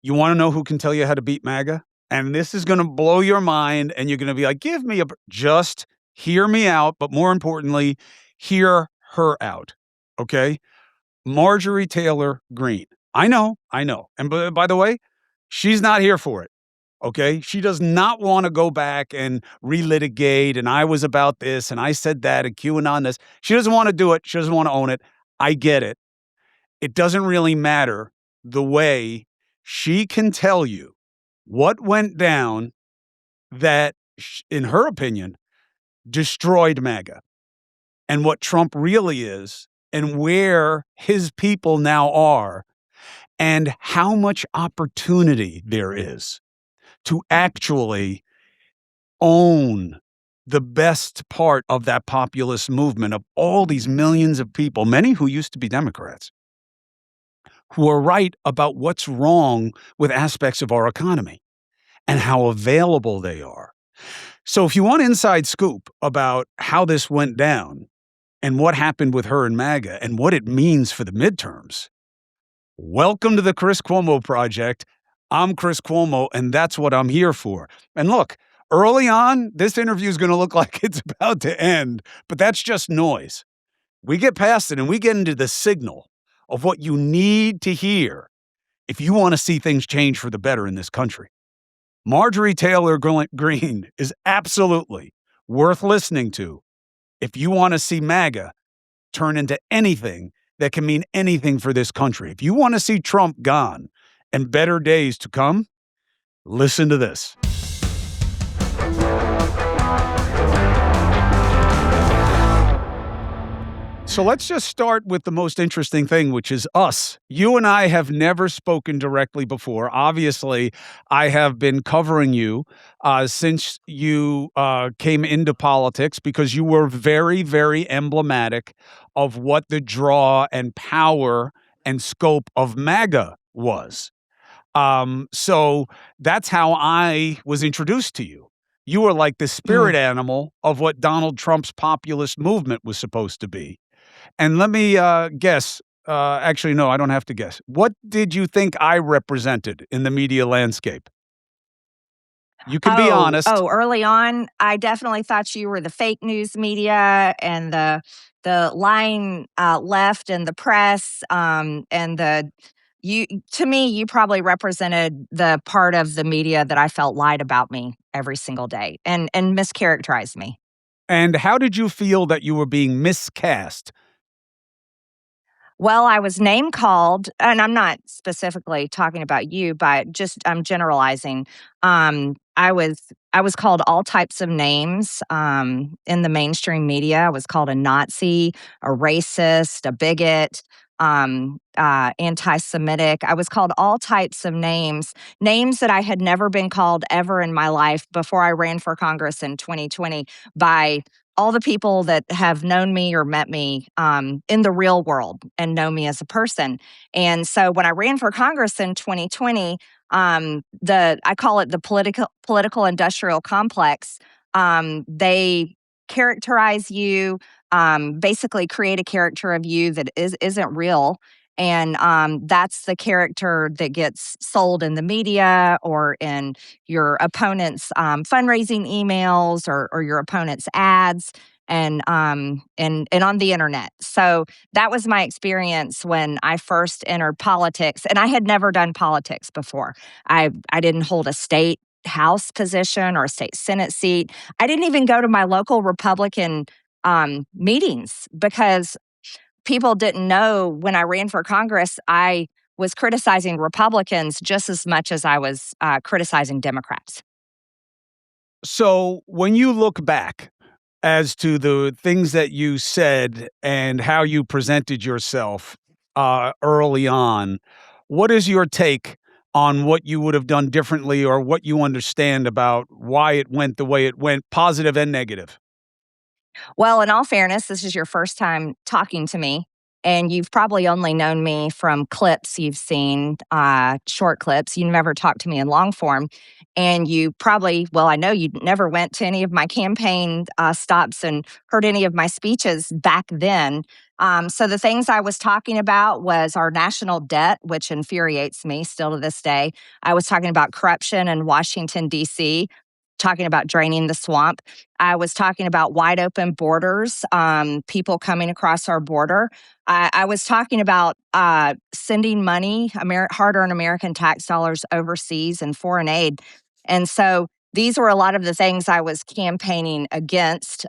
You wanna know who can tell you how to beat MAGA? And this is gonna blow your mind, and you're gonna be like, "Give me a b—" Just hear me out, but more importantly, hear her out, okay? Marjorie Taylor Greene. I know, and by the way, she's not here for it, okay? She does not wanna go back and relitigate, and I was about this, and I said that, and QAnon this. She doesn't wanna do it, she doesn't wanna own it. I get it. It doesn't really matter the way she can tell you what went down that, in her opinion, destroyed MAGA and what Trump really is and where his people now are and how much opportunity there is to actually own the best part of that populist movement of all these millions of people, many who used to be Democrats, who are right about what's wrong with aspects of our economy and how available they are. So if you want inside scoop about how this went down and what happened with her and MAGA and what it means for the midterms, welcome to the Chris Cuomo Project. I'm Chris Cuomo, and that's what I'm here for. And look, early on, this interview is going to look like it's about to end, but that's just noise. We get past it and we get into the signal of what you need to hear if you want to see things change for the better in this country. Marjorie Taylor Greene is absolutely worth listening to if you want to see MAGA turn into anything that can mean anything for this country. If you want to see Trump gone and better days to come, listen to this. So let's just start with the most interesting thing, which is us. You and I have never spoken directly before. Obviously, I have been covering you since you came into politics because you were very, very emblematic of what the draw and power and scope of MAGA was. So that's how I was introduced to you. You were like the spirit animal of what Donald Trump's populist movement was supposed to be. And let me guess. Actually, no, I don't have to guess. What did you think I represented in the media landscape? You can be honest. Early on, I definitely thought you were the fake news media and the lying left and the press and to me, you probably represented the part of the media that I felt lied about me every single day and mischaracterized me. And how did you feel that you were being miscast? Well, I was name called, and I'm not specifically talking about you, but just I'm generalizing. I was called all types of names in the mainstream media. I was called a Nazi, a racist, a bigot, anti-Semitic. I was called all types of names that I had never been called ever in my life before I ran for Congress in 2020 by all the people that have known me or met me in the real world and know me as a person. And so when I ran for Congress in 2020, I call it the political industrial complex. They characterize you, basically create a character of you that isn't real. And that's the character that gets sold in the media or in your opponent's fundraising emails or your opponent's ads and on the internet. So that was my experience when I first entered politics, and I had never done politics before. I didn't hold a state House position or a state Senate seat. I didn't even go to my local Republican meetings because people didn't know when I ran for Congress, I was criticizing Republicans just as much as I was criticizing Democrats. So when you look back as to the things that you said and how you presented yourself early on, what is your take on what you would have done differently or what you understand about why it went the way it went, positive and negative? Well, in all fairness, this is your first time talking to me, and you've probably only known me from clips you've seen, short clips. You never talked to me in long form. And you probably, well, I know you never went to any of my campaign stops and heard any of my speeches back then. So the things I was talking about was our national debt, which infuriates me still to this day. I was talking about corruption in Washington, D.C., talking about draining the swamp. I was talking about wide open borders, people coming across our border. I was talking about sending money, hard earned American tax dollars overseas and foreign aid. And so these were a lot of the things I was campaigning against.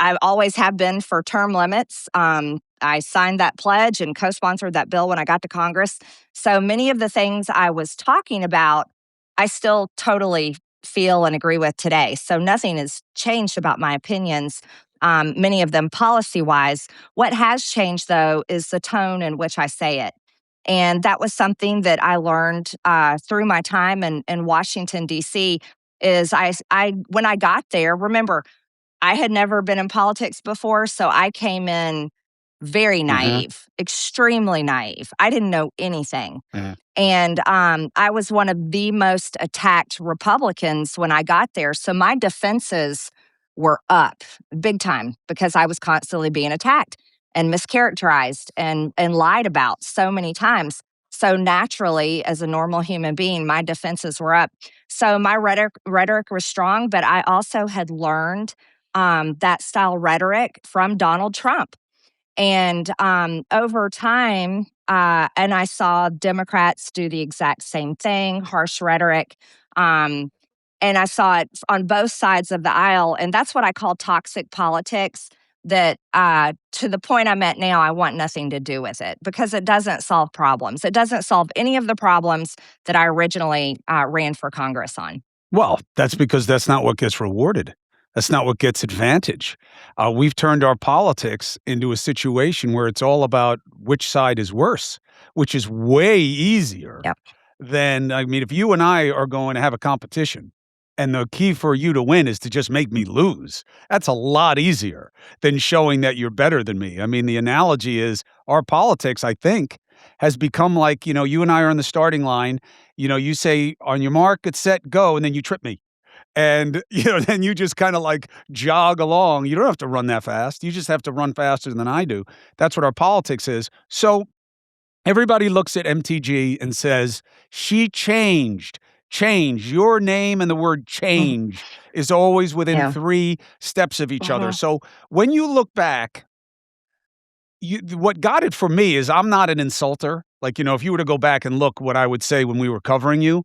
I always have been for term limits. I signed that pledge and co sponsored that bill when I got to Congress. So many of the things I was talking about, I still totally feel and agree with today. So nothing has changed about my opinions, many of them policy wise. What has changed, though, is the tone in which I say it. And that was something that I learned through my time in Washington, D.C. Is when I got there, remember, I had never been in politics before, so I came in very Uh-huh. naive, extremely naive. I didn't know anything. Uh-huh. And I was one of the most attacked Republicans when I got there. So my defenses were up big time because I was constantly being attacked and mischaracterized and lied about so many times. So naturally, as a normal human being, my defenses were up. So my rhetoric was strong, but I also had learned that style rhetoric from Donald Trump. And over time, and I saw Democrats do the exact same thing, harsh rhetoric. Um, and I saw it on both sides of the aisle. And that's what I call toxic politics. That to the point I'm at now, I want nothing to do with it because it doesn't solve problems. It doesn't solve any of the problems that I originally ran for Congress on. Well, that's because that's not what gets rewarded. That's not what gets advantage. We've turned our politics into a situation where it's all about which side is worse, which is way easier Yep. than, I mean, if you and I are going to have a competition and the key for you to win is to just make me lose, that's a lot easier than showing that you're better than me. I mean, the analogy is our politics, I think, has become like, you and I are on the starting line. You say on your mark, get set, go, and then you trip me. And, then you just kind of like jog along. You don't have to run that fast. You just have to run faster than I do. That's what our politics is. So everybody looks at MTG and says, she changed. Change. Your name and the word Mhm. change is always within Yeah. 3 steps of each other. Mhm. So when you look back, what got it for me is I'm not an insulter. Like, if you were to go back and look what I would say when we were covering you,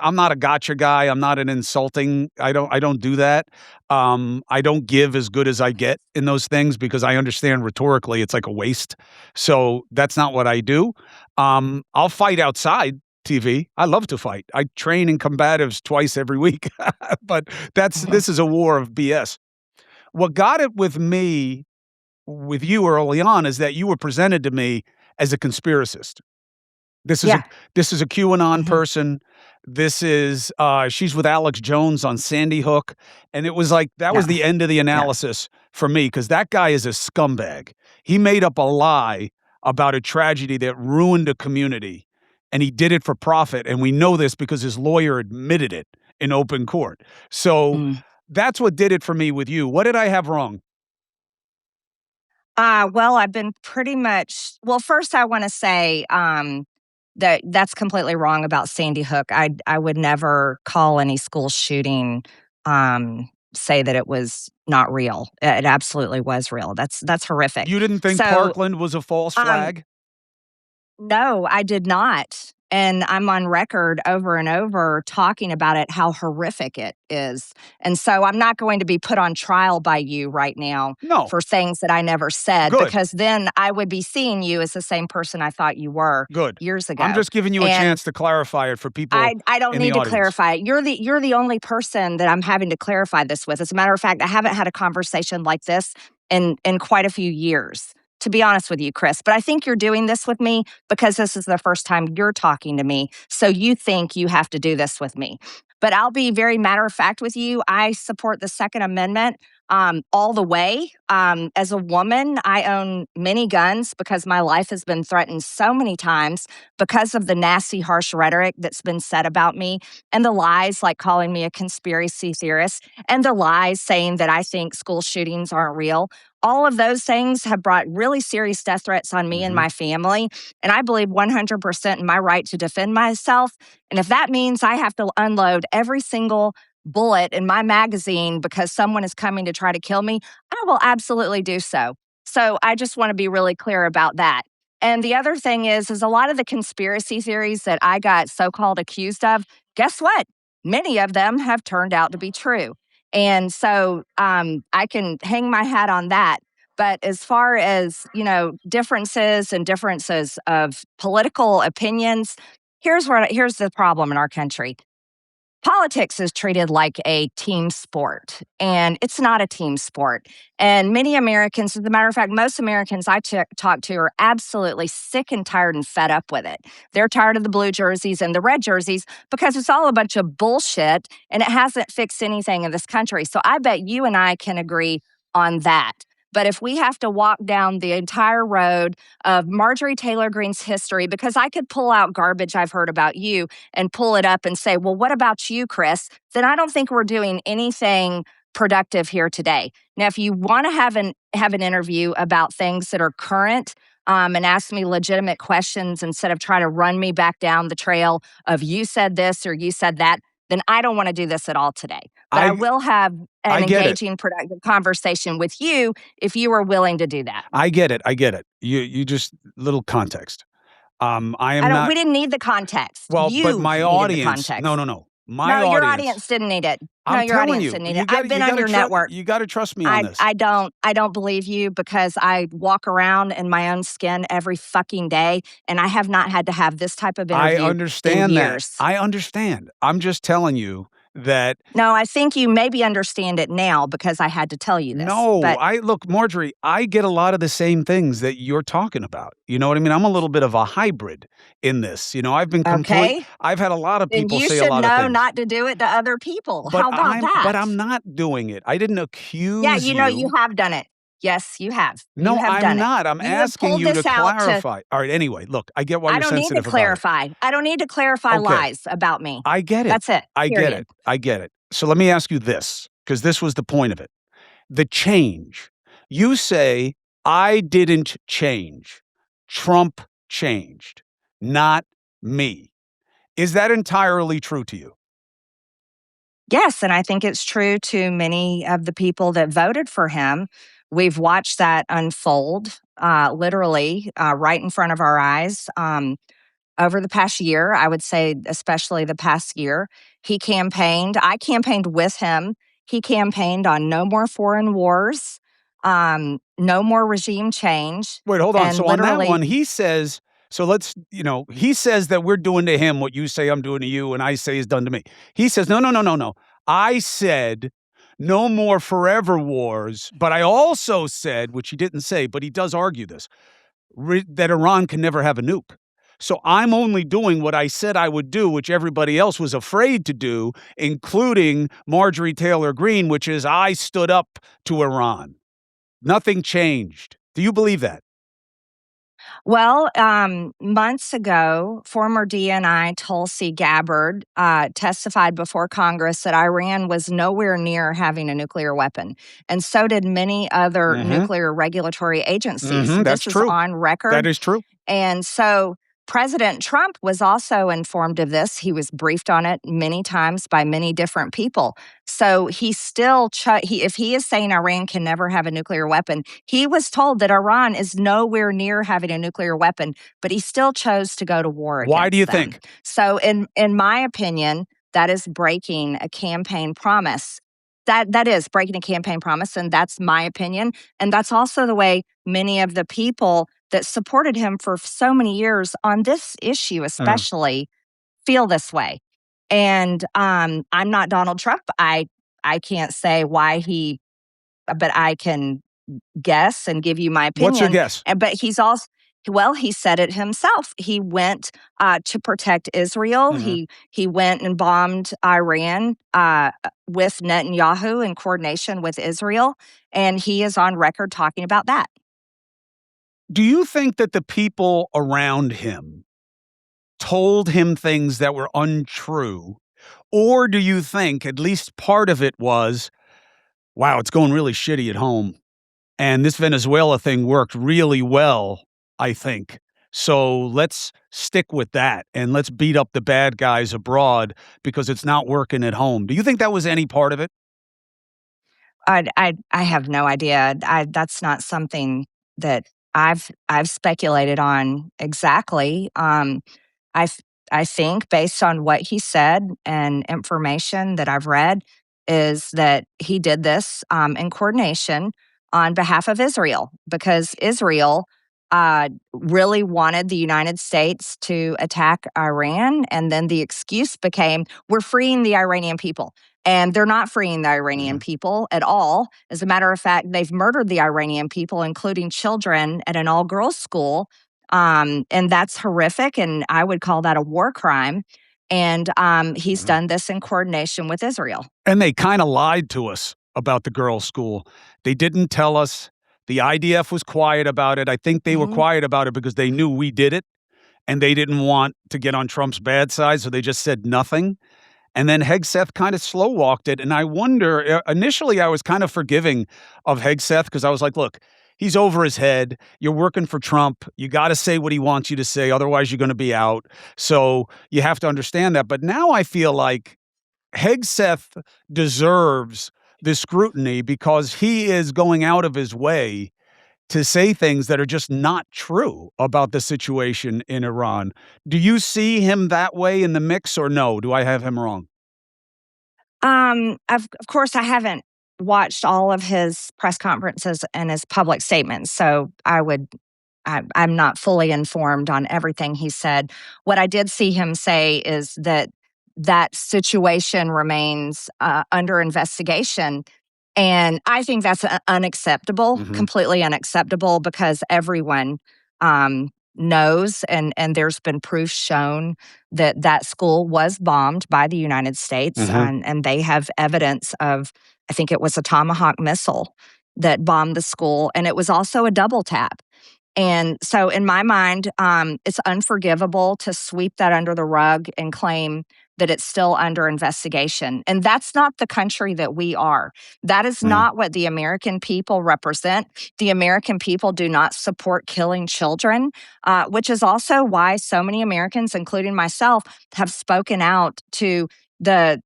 I'm not a gotcha guy. I'm not an insulting. I don't do that. I don't give as good as I get in those things because I understand rhetorically it's like a waste. So that's not what I do. I'll fight outside TV. I love to fight. I train in combatives twice every week. But Mhm. this is a war of BS. What got it with you early on is that you were presented to me as a conspiracist. This is a Yeah. this is a QAnon Mhm. person. She's with Alex Jones on Sandy Hook, and it was like that Yeah. was the end of the Yeah. analysis for me because that guy is a scumbag. He made up a lie about a tragedy that ruined a community, and he did it for profit, and we know this because his lawyer admitted it in open court. So, Mm. that's what did it for me with you. What did I have wrong? Well, I've been pretty much well, first I wanna say, that that's completely wrong about Sandy Hook. I would never call any school shooting, say that it was not real. It absolutely was real. That's horrific. You didn't think So, Parkland was a false um flag? no, I did not. And I'm on record over and over talking about it, how horrific it is. And so I'm not going to be put on trial by you right now No. for things that I never said, Good, because then I would be seeing you as the same person I thought you were good. years I'm ago. just giving you a And chance to clarify it for people I don't in the need to audience. clarify it. You're the only person that I'm having to clarify this with. As a matter of fact, I haven't had a conversation like this in quite a few years, to be honest with you, Chris. But I think you're doing this with me because this is the first time you're talking to me. So you think you have to do this with me. But I'll be very matter of fact with you. I support the Second Amendment. all the way. As a woman, I own many guns because my life has been threatened so many times because of the nasty, harsh rhetoric that's been said about me and the lies like calling me a conspiracy theorist and the lies saying that I think school shootings aren't real. All of those things have brought really serious death threats on me and Mhm. my family. And I believe 100% in my right to defend myself. And if that means I have to unload every single bullet in my magazine because someone is coming to try to kill me, I will absolutely do so. So I just want to be really clear about that. And the other thing is a lot of the conspiracy theories that I got so-called accused of, guess what? Many of them have turned out to be true. And so I can hang my hat on that. But as far as, differences of political opinions, here's the problem in our country. Politics is treated like a team sport, and it's not a team sport. And many Americans, as a matter of fact, most Americans I talk to are absolutely sick and tired and fed up with it. They're tired of the blue jerseys and the red jerseys because it's all a bunch of bullshit and it hasn't fixed anything in this country. So I bet you and I can agree on that. But if we have to walk down the entire road of Marjorie Taylor Greene's history, because I could pull out garbage I've heard about you and pull it up and say, well, what about you, Chris? Then I don't think we're doing anything productive here today. Now, if you want to have an interview about things that are current and ask me legitimate questions instead of trying to run me back down the trail of you said this or you said that, then I don't want to do this at all today. But I I will have an I get it. engaging, productive conversation with you if you are willing to do that. I get it. I get it. You just little context. I am not We didn't need the context. well, but You my needed the audience no, context. no, no. My No, your audience audience didn't need it. No, I'm your telling audience you, didn't need it. I've been on your network. you gotta trust me on I this. I don't I don't believe you because I walk around in my own skin every fucking day, and I have not had to have this type of I interview in understand that. years. I understand. I'm just telling you that No, I think you maybe understand it now because I had to tell you this, no, but I look, Marjorie, I get a lot of the same things that you're talking about. You know what I mean? I'm a little bit of a hybrid in this. okay, I've had a lot of then people you say a should lot of know things. not to do it to other people. How about But that? I'm not doing it. I didn't Yeah, accuse you you. have done it. Yes, you have. You No, have I'm done it. not. I'm You have asking pulled you to this out to clarify. All right, anyway, look, I get why I you're don't need to sensitive about it. clarify. I don't need to clarify Okay, lies about me. I get it. That's it, I get period. it. I get it. So let me ask you this, because this was the point of it. The change. You say, I didn't change. Trump changed, not me. Is that entirely true to you? Yes, and I think it's true to many of the people that voted for him. We've watched that unfold, literally, right in front of our eyes. Over the past year, I would say, especially the past year, he campaigned. I campaigned with him. He campaigned on no more foreign wars, no more regime change, Wait, hold on. and So on that literally, one, he says, so let's, he says that we're doing to him what you say I'm doing to you and I say is done to me. He says, no, no, no, no, no. I said no more forever wars, but I also said, which he didn't say, but he does argue this, that Iran can never have a nuke. So I'm only doing what I said I would do, which everybody else was afraid to do, including Marjorie Taylor Greene, which is I stood up to Iran. Nothing changed. Do you believe that? well, months ago, former DNI Tulsi Gabbard testified before Congress that Iran was nowhere near having a nuclear weapon. And so did many other Mhm. nuclear regulatory agencies. Mhm, that's This is true. on That record. is true. And so President Trump was also informed of this. He was briefed on it many times by many different people. So he still, if he is saying Iran can never have a nuclear weapon, he was told that Iran is nowhere near having a nuclear weapon, but he still chose to go to war Why do you against them. think? So, in my opinion, that is breaking a campaign promise. That is breaking a campaign promise, and that's my opinion. And that's also the way many of the people that supported him for so many years on this issue, Mm. especially, feel this way. And I'm not Donald Trump. I can't say why but I can guess and give you my What's your opinion. guess? But he's also Well, he said it himself. He went to protect Israel. Mhm. He went and bombed Iran with Netanyahu in coordination with Israel, and he is on record talking about that. Do you think that the people around him told him things that were untrue? Or do you think at least part of it was, wow, it's going really shitty at home, and this Venezuela thing worked really well, I think. So let's stick with that and let's beat up the bad guys abroad because it's not working at home. Do you think that was any part of it? I have no idea. That's not something that I've speculated on exactly. I th- I think based on what he said and information that I've read is that he did this in coordination on behalf of Israel because Israel really wanted the United States to attack Iran, and then the excuse became we're freeing the Iranian people. And they're not freeing the Iranian Mhm. people at all. As a matter of fact, they've murdered the Iranian people, including children, at an all girls school. And that's horrific. And I would call that a war crime. And he's Mhm. done this in coordination with Israel. And they kinda lied to us about the girls' school. They didn't tell us. The IDF was quiet about it. I think they were Mhm. quiet about it because they knew we did it, and they didn't want to get on Trump's bad side, so they just said nothing. And then Hegseth kind of slow walked it. And I wonder, initially, I was kind of forgiving of Hegseth because I was like, look, he's over his head. You're working for Trump. You got to say what he wants you to say. Otherwise, you're going to be out. So you have to understand that. But now I feel like Hegseth deserves the scrutiny because he is going out of his way to say things that are just not true about the situation in Iran. Do you see him that way in the mix or no? Do I have him wrong? Of course, I haven't watched all of his press conferences and his public statements, so I'm not fully informed on everything he said. What I did see him say is that that situation remains under investigation. And I think that's unacceptable, Mhm. completely unacceptable, because everyone knows and there's been proof shown that that school was bombed by the United States. Mhm. And they have evidence of, I think it was a Tomahawk missile that bombed the school. And it was also a double tap. And so, in my mind, it's unforgivable to sweep that under the rug and claim that it's still under investigation. And that's not the country that we are. That is Mm. not what the American people represent. The American people do not support killing children, which is also why so many Americans, including myself, have spoken out to the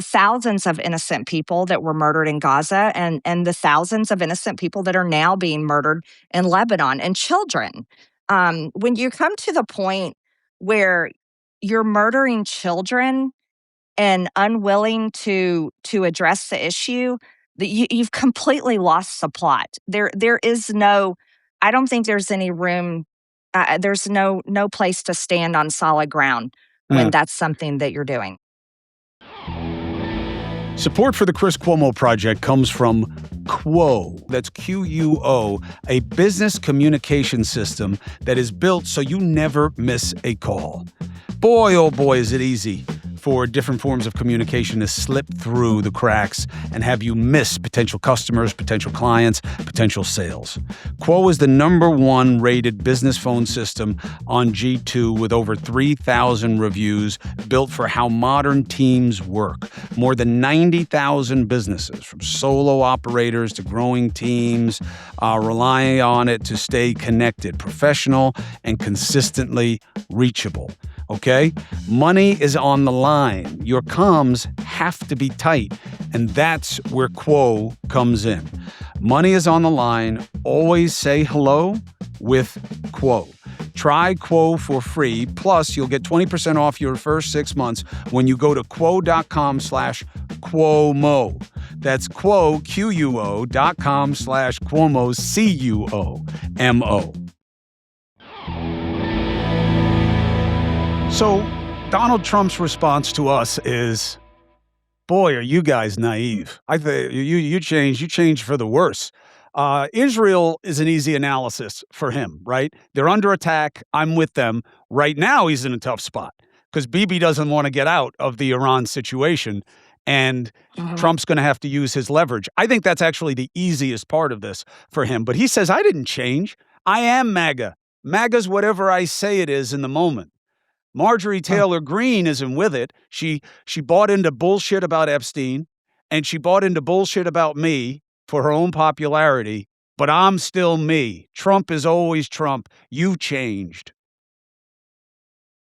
thousands of innocent people that were murdered in Gaza and the thousands of innocent people that are now being murdered in Lebanon and children. When you come to the point where you're murdering children and unwilling to address the issue, that you've completely lost the plot. There is no, I don't think there's any room. There's no place to stand on solid ground when Mm. that's something that you're doing. Support for the Chris Cuomo project comes from Quo, that's Quo, a business communication system that is built so you never miss a call. Boy, oh boy, is it easy for different forms of communication to slip through the cracks and have you miss potential customers, potential clients, potential sales. Quo is the #1 rated business phone system on G2 with over 3,000 reviews, built for how modern teams work. More than 90,000 businesses, from solo operators to growing teams, rely on it to stay connected, professional, and consistently reachable. Okay? Money is on the line. Your comms have to be tight, and that's where Quo comes in. Money is on the line. Always say hello with Quo. Try Quo for free. Plus, you'll get 20% off your first 6 months when you go to quo.com/Cuomo. That's Quo, Quo.com/Cuomo, Cuomo. So, Donald Trump's response to us is, boy, are you guys naive. I think you changed for the worse. Israel is an easy analysis for him, right? They're under attack. I'm with them. Right now, he's in a tough spot because Bibi doesn't want to get out of the Iran situation, and Mhm. Trump's going to have to use his leverage. I think that's actually the easiest part of this for him. But he says, I didn't change. I am MAGA. MAGA's whatever I say it is in the moment. Marjorie Mm. Taylor Greene isn't with it. She bought into bullshit about Epstein, and she bought into bullshit about me for her own popularity, but I'm still me. Trump is always Trump. You've changed.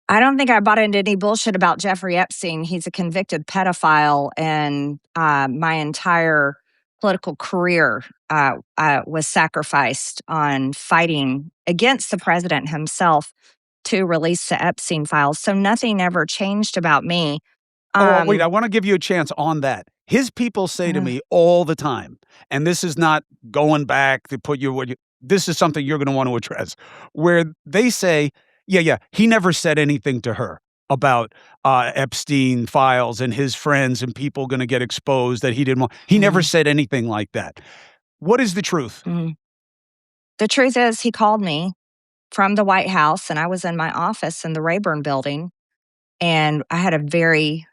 I don't think I bought into any bullshit about Jeffrey Epstein. He's a convicted pedophile, and my entire political career was sacrificed on fighting against the president himself to release the Epstein files. So nothing ever changed about me. Oh, wait, I Um, wanna give you a chance on that. His people say to uh, me all the time, and this is not going back to put you what you this is something you're gonna want to address, where they say, "Yeah, yeah, he never said anything to her about, Epstein files and his friends and people gonna get exposed that he didn't want." He never mm, said anything like that. What is the truth? mm. The truth is, he called me from the White House, and I was in my office in the Rayburn building, and I had a very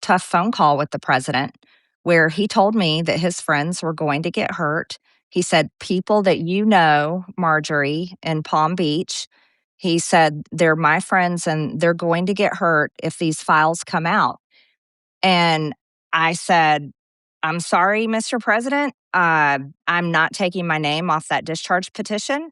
tough phone call with the president where he told me that his friends were going to get hurt. He said, "People that you know, Marjorie, in Palm Beach," he said, "they're my friends and they're going to get hurt if these files come out." And I said, "I'm sorry, Mr. President. I'm not taking my name off that discharge petition.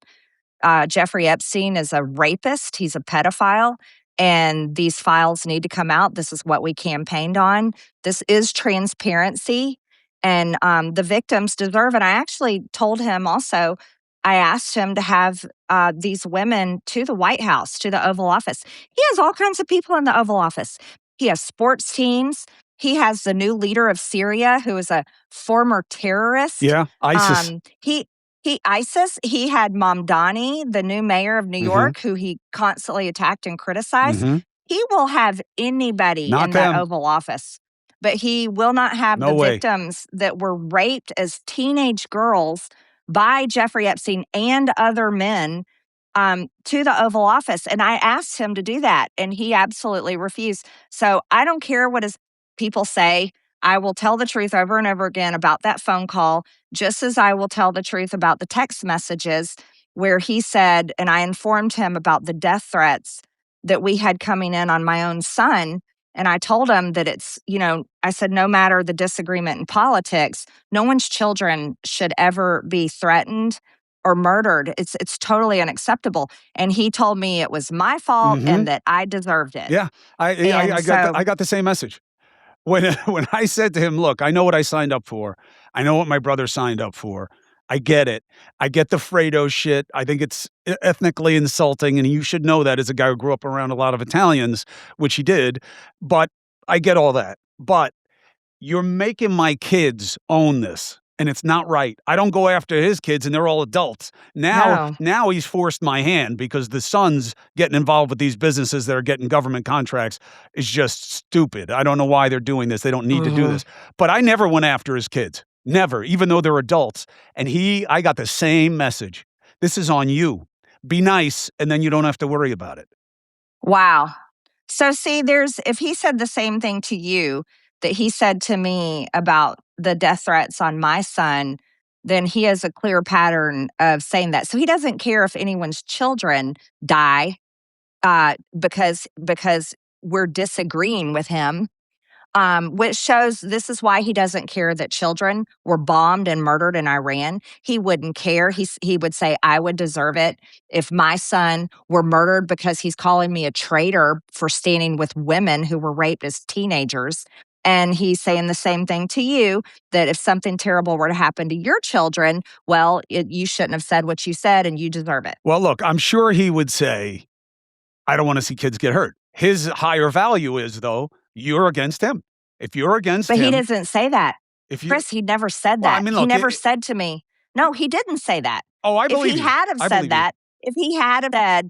Jeffrey Epstein is a rapist, he's a pedophile, and these files need to come out. This is what we campaigned on. This is transparency, and the victims deserve it." I actually told him also, I asked him to have these women to the White House, to the Oval Office. He has all kinds of people in the Oval Office. He has sports teams. He has the new leader of Syria, who is a former terrorist. Yeah, ISIS. He ISIS, he had Mamdani, the new mayor of New Mhm, York, who he constantly attacked and criticized. mhm. He will have anybody Not in that them. Oval Office, but he will not have No the way. victims that were raped as teenage girls by Jeffrey Epstein and other men to the Oval Office. And I asked him to do that, and he absolutely refused. So I don't care what his people say. I will tell the truth over and over again about that phone call, just as I will tell the truth about the text messages where he said, and I informed him about the death threats that we had coming in on my own son. And I told him that I said, no matter the disagreement in politics, no one's children should ever be threatened or murdered. It's totally unacceptable. And he told me it was my fault and Mhm. that I deserved it. Yeah. And I so, got the same message. When when I said to him, "Look, I know what I signed up for. I know what my brother signed up for. I get it. I get the Fredo shit. I think it's ethnically insulting, and you should know that as a guy who grew up around a lot of Italians, which he did, but I get all that. But you're making my kids own this, and it's not right. I don't go after his kids, and they're all adults. no. Now he's forced my hand because the son's getting involved with these businesses that are getting government contracts is just stupid. I don't know why they're doing this. They don't need to do Mhm. this. But I never went after his kids. Never, even though they're adults. And I got the same message. This is on you. Be nice, and then you don't have to worry about it. Wow. So see, if he said the same thing to you that he said to me about the death threats on my son, then he has a clear pattern of saying that. So he doesn't care if anyone's children die because we're disagreeing with him, which shows this is why he doesn't care that children were bombed and murdered in Iran. He wouldn't care. He would say, I would deserve it if my son were murdered because he's calling me a traitor for standing with women who were raped as teenagers. And he's saying the same thing to you that if something terrible were to happen to your children, well, you shouldn't have said what you said and you deserve it. Well, look, I'm sure he would say, I don't wanna see kids get hurt. His higher value is, though, you're against him. If you're against But he him, doesn't say that. if you Chris, he never said well, I that. mean, He look, never said to me, no, he didn't say that. oh, I If believe he you. had have I said believe you. that, if he had have said,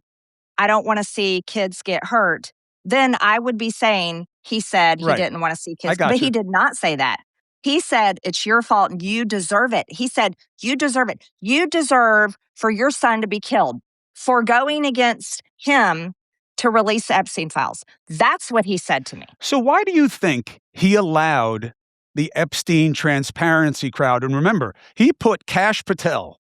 I don't wanna see kids get hurt, then I would be saying he said he Right. didn't wanna see I kids, but got he you. did not say that. He said, it's your fault and you deserve it. He said, you deserve it. You deserve for your son to be killed for going against him to release the Epstein files. That's what he said to me. So why do you think he allowed the Epstein transparency crowd? And remember, he put Kash Patel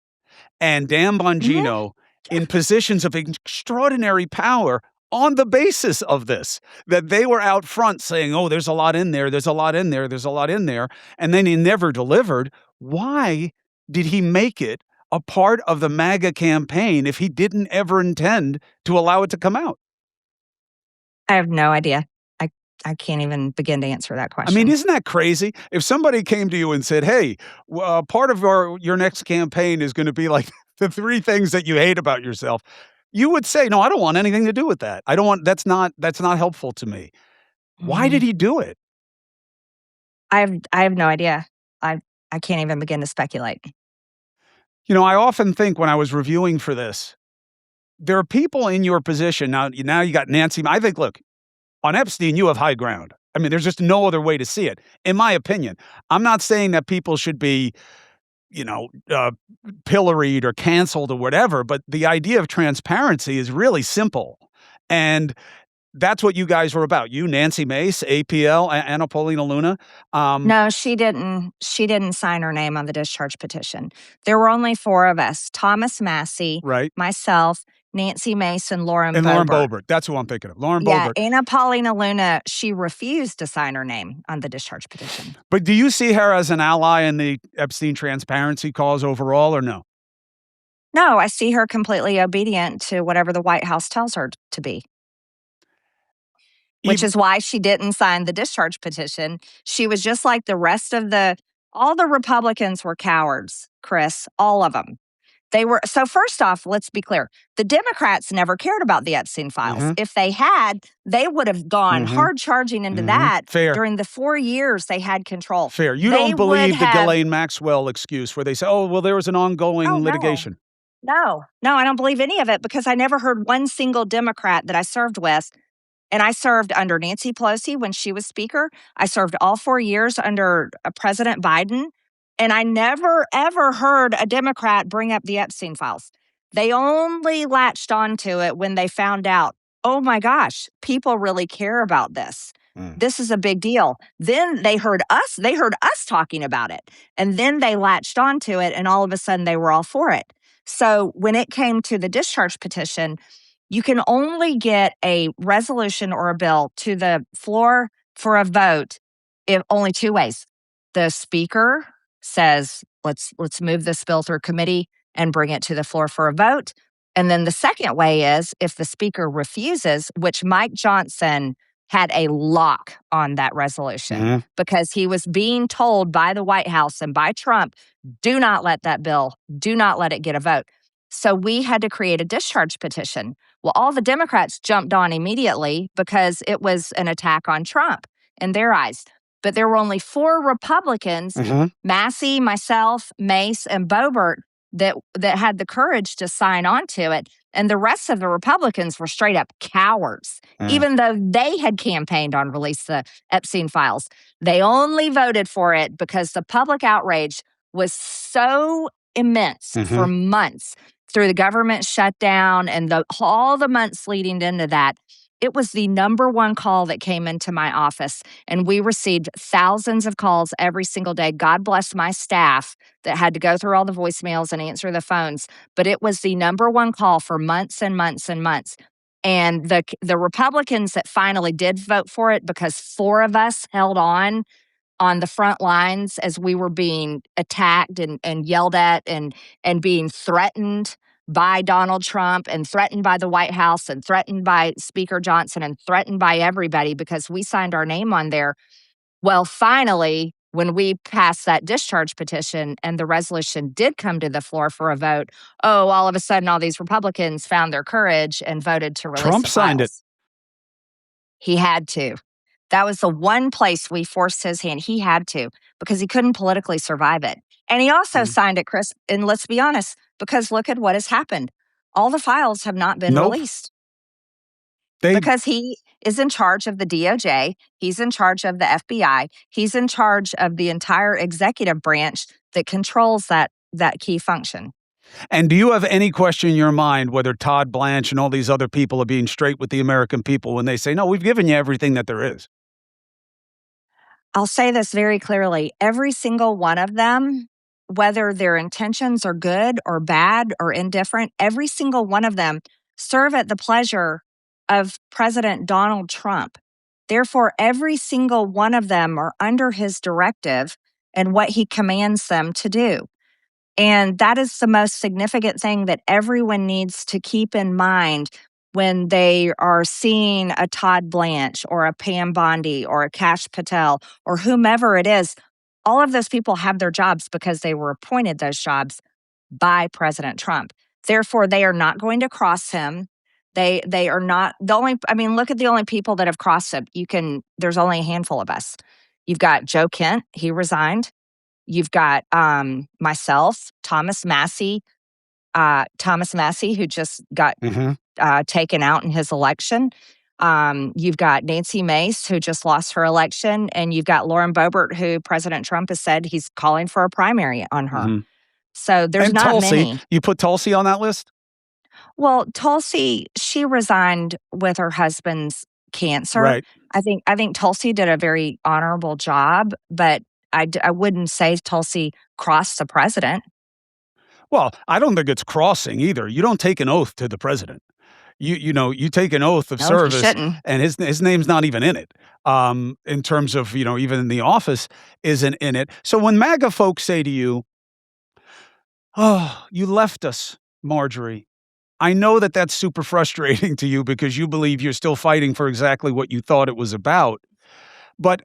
and Dan Bongino in positions of extraordinary power on the basis of this, that they were out front saying, oh, there's a lot in there, there's a lot in there, there's a lot in there, and then he never delivered. Why did he make it a part of the MAGA campaign if he didn't ever intend to allow it to come out? I have no idea. I can't even begin to answer that I question. mean, isn't that crazy? If somebody came to you and said, hey, part of your next campaign is going to be like the 3 things that you hate about yourself, you would say, no, I don't want anything to do with that. I don't want, that's not helpful to me. Why did he do it? I have no idea. I can't even begin to speculate. You know, I often think when I was reviewing for this, there are people in your position now you got Nancy. I think, look, on Epstein, you have high ground. I mean, there's just no other way to see it, in my opinion. I'm not saying that people should be, pilloried or canceled or whatever, but the idea of transparency is really simple. And that's what you guys were about. You, Nancy Mace, APL, Anna Paulina Luna. No, she didn't sign her name on the discharge petition. There were only 4 of us: Thomas Massey, right, myself, Nancy Mace, and Lauren Lauren Boebert. Boebert. That's who I'm thinking of. Lauren Yeah, Boebert. Anna Paulina Luna, she refused to sign her name on the discharge petition. But do you see her as an ally in the Epstein transparency cause overall, or no? No, I see her completely obedient to whatever the White House tells her to be. Which is why she didn't sign the discharge petition. She was just like the rest of all the Republicans were cowards, Chris, all of them. They were. So first off, let's be clear. The Democrats never cared about the Epstein files. If they had, they would have gone hard charging into that. Fair. During the 4 years they had control. Fair. You don't believe the Ghislaine Maxwell excuse where they say, oh, well, there was an ongoing litigation. No, I don't believe any of it because I never heard one single Democrat that I served with. And I served under Nancy Pelosi when she was Speaker. I served all 4 years under President Biden. And I never, ever heard a Democrat bring up the Epstein files. They only latched onto it when they found out, oh my gosh, people really care about this. This is a big deal. Then they heard us talking about it. And then they latched onto it, and all of a sudden they were all for it. So when it came to the discharge petition, you can only get a resolution or a bill to the floor for a vote if only 2 ways. The Speaker says, let's move this bill through committee and bring it to the floor for a vote. And then the second way is if the Speaker refuses, which Mike Johnson had a lock on that resolution because he was being told by the White House and by Trump, do not let that bill, do not let it get a vote. So we had to create a discharge petition. Well, all the Democrats jumped on immediately because it was an attack on Trump in their eyes. But there were only 4 Republicans, Massey, myself, Mace, and Boebert, that had the courage to sign on to it. And the rest of the Republicans were straight up cowards, even though they had campaigned on release the Epstein files. They only voted for it because the public outrage was so immense for months through the government shutdown and all the months leading into that. It was the number 1 call that came into my office, and we received thousands of calls every single day. God bless my staff that had to go through all the voicemails and answer the phones, but it was the number 1 call for months and months and months. And the Republicans that finally did vote for it, because 4 of us held on the front lines as we were being attacked and yelled at and being threatened by Donald Trump and threatened by the White House and threatened by Speaker Johnson and threatened by everybody because we signed our name on there. Well, finally, when we passed that discharge petition and the resolution did come to the floor for a vote, all of a sudden all these Republicans found their courage and voted to release Trump the signed it. files. He had to. That was the one place we forced his hand. He had to because he couldn't politically survive it. And he also signed it, Chris, and let's be honest, because look at what has happened. All the files have not been released. Because he is in charge of the DOJ. He's in charge of the FBI. He's in charge of the entire executive branch that controls that key function. And do you have any question in your mind whether Todd Blanche and all these other people are being straight with the American people when they say, "No, we've given you everything that there is"? I'll say this very clearly. Every single one of them, whether their intentions are good or bad or indifferent, every single one of them serve at the pleasure of President Donald Trump. Therefore, every single one of them are under his directive and what he commands them to do. And that is the most significant thing that everyone needs to keep in mind when they are seeing a Todd Blanche or a Pam Bondi or a Kash Patel or whomever it is. All of those people have their jobs because they were appointed those jobs by President Trump. Therefore, they are not going to cross him. They are not the only, I mean, look at the only people that have crossed him. There's only a handful of us. You've got Joe Kent, he resigned. You've got myself, Thomas Massey, who just got Mhm. taken out in his election. You've got Nancy Mace, who just lost her election, and you've got Lauren Boebert, who President Trump has said he's calling for a primary on her. Mhm. So there's And not Tulsi, many. you put Tulsi on that list? Well, Tulsi, she resigned with her husband's cancer. Right. I think Tulsi did a very honorable job, but I wouldn't say Tulsi crossed the president. Well, I don't think it's crossing either. You don't take an oath to the president. You take an oath of No, she service, shouldn't. and his name's not even in it. In terms of, even in the office isn't in it. So when MAGA folks say to you, "Oh, you left us, Marjorie." I know that that's super frustrating to you because you believe you're still fighting for exactly what you thought it was about. But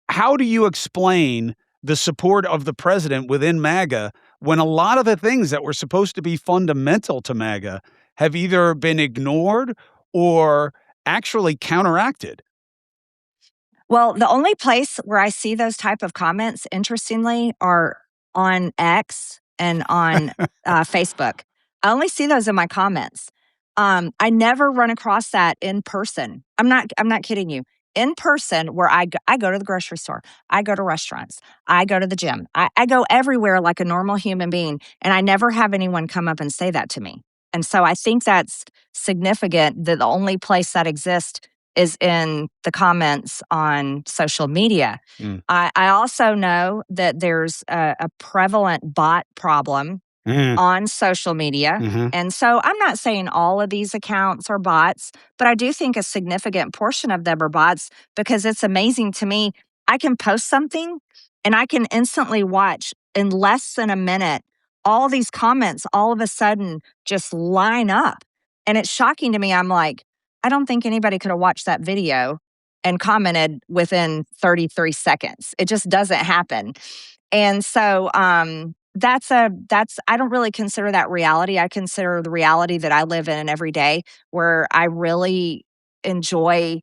how do you explain the support of the president within MAGA when a lot of the things that were supposed to be fundamental to MAGA have either been ignored or actually counteracted? Well, the only place where I see those type of comments, interestingly, are on X and on Facebook. I only see those in my comments. I never run across that in person. I'm not kidding you. In person, where I go to the grocery store, I go to restaurants, I go to the gym, I go everywhere like a normal human being, and I never have anyone come up and say that to me. And so I think that's significant that the only place that exists is in the comments on social media. Mm. I also know that there's a prevalent bot problem Mm. on social media. Mhm. And so I'm not saying all of these accounts are bots, but I do think a significant portion of them are bots because it's amazing to me. I can post something and I can instantly watch in less than a minute all these comments all of a sudden just line up. And it's shocking to me. I'm like, I don't think anybody could have watched that video and commented within 33 seconds. It just doesn't happen. And so that's I don't really consider that reality. I consider the reality that I live in every day where I really enjoy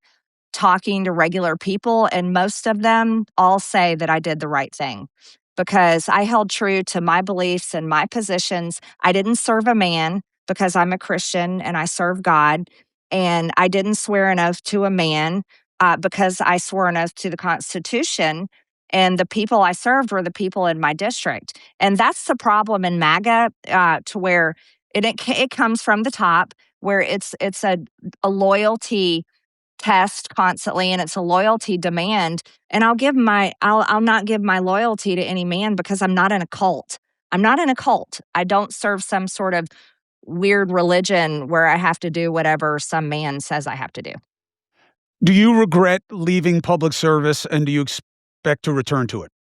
talking to regular people, and most of them all say that I did the right thing because I held true to my beliefs and my positions. I didn't serve a man because I'm a Christian and I serve God. And I didn't swear an oath to a man because I swore an oath to the Constitution. And the people I served were the people in my district. And that's the problem in MAGA, to where it comes from the top, where it's a loyalty test constantly and it's a loyalty demand, and I'll not give my loyalty to any man because I'm not in a cult. I'm not in a cult. I don't serve some sort of weird religion where I have to do whatever some man says I have to do. Do you regret leaving public service, and do you expect to return to it?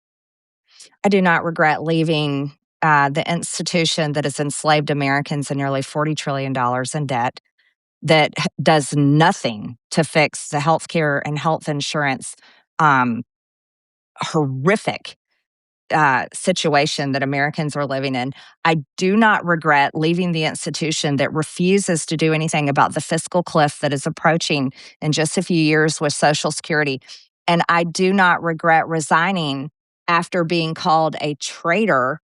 I do not regret leaving the institution that has enslaved Americans in nearly $40 trillion in debt, that does nothing to fix the healthcare and health insurance um, horrific situation that Americans are living in. I do not regret leaving the institution that refuses to do anything about the fiscal cliff that is approaching in just a few years with Social Security. And I do not regret resigning after being called a traitor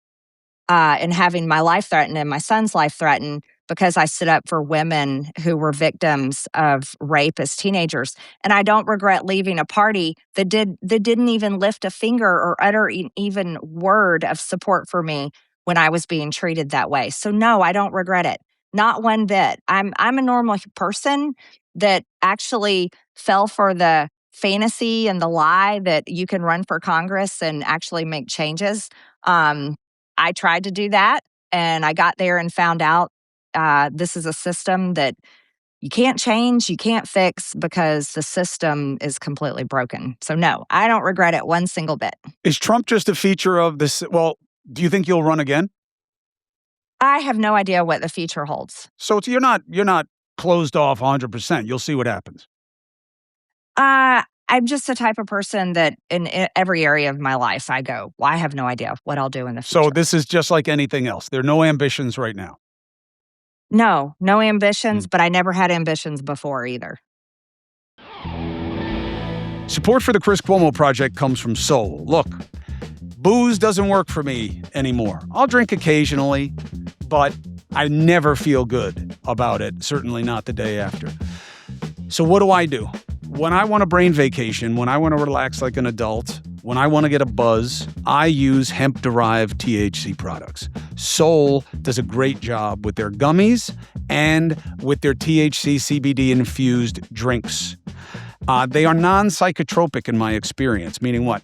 and having my life threatened and my son's life threatened because I stood up for women who were victims of rape as teenagers. And I don't regret leaving a party that didn't even lift a finger or utter even word of support for me when I was being treated that way. So no, I don't regret it. Not one bit. I'm a normal person that actually fell for the fantasy and the lie that you can run for Congress and actually make changes. I tried to do that, and I got there and found out this is a system that you can't change, you can't fix because the system is completely broken. So, no, I don't regret it one single bit. Is Trump just a feature of this? Well, do you think you'll run again? I have no idea what the future holds. So you're not closed off 100%. You'll see what happens. I'm just the type of person that in every area of my life, I go, well, I have no idea what I'll do in the future. So this is just like anything else. There are no ambitions right now. No ambitions, but I never had ambitions before either. Support for the Chris Cuomo project comes from Soul. Look, booze doesn't work for me anymore. I'll drink occasionally, but I never feel good about it, certainly not the day after. So what do? When I want a brain vacation, when I want to relax like an adult, when I want to get a buzz, I use hemp-derived THC products. Soul does a great job with their gummies and with their THC CBD-infused drinks. They are non-psychotropic in my experience, meaning what?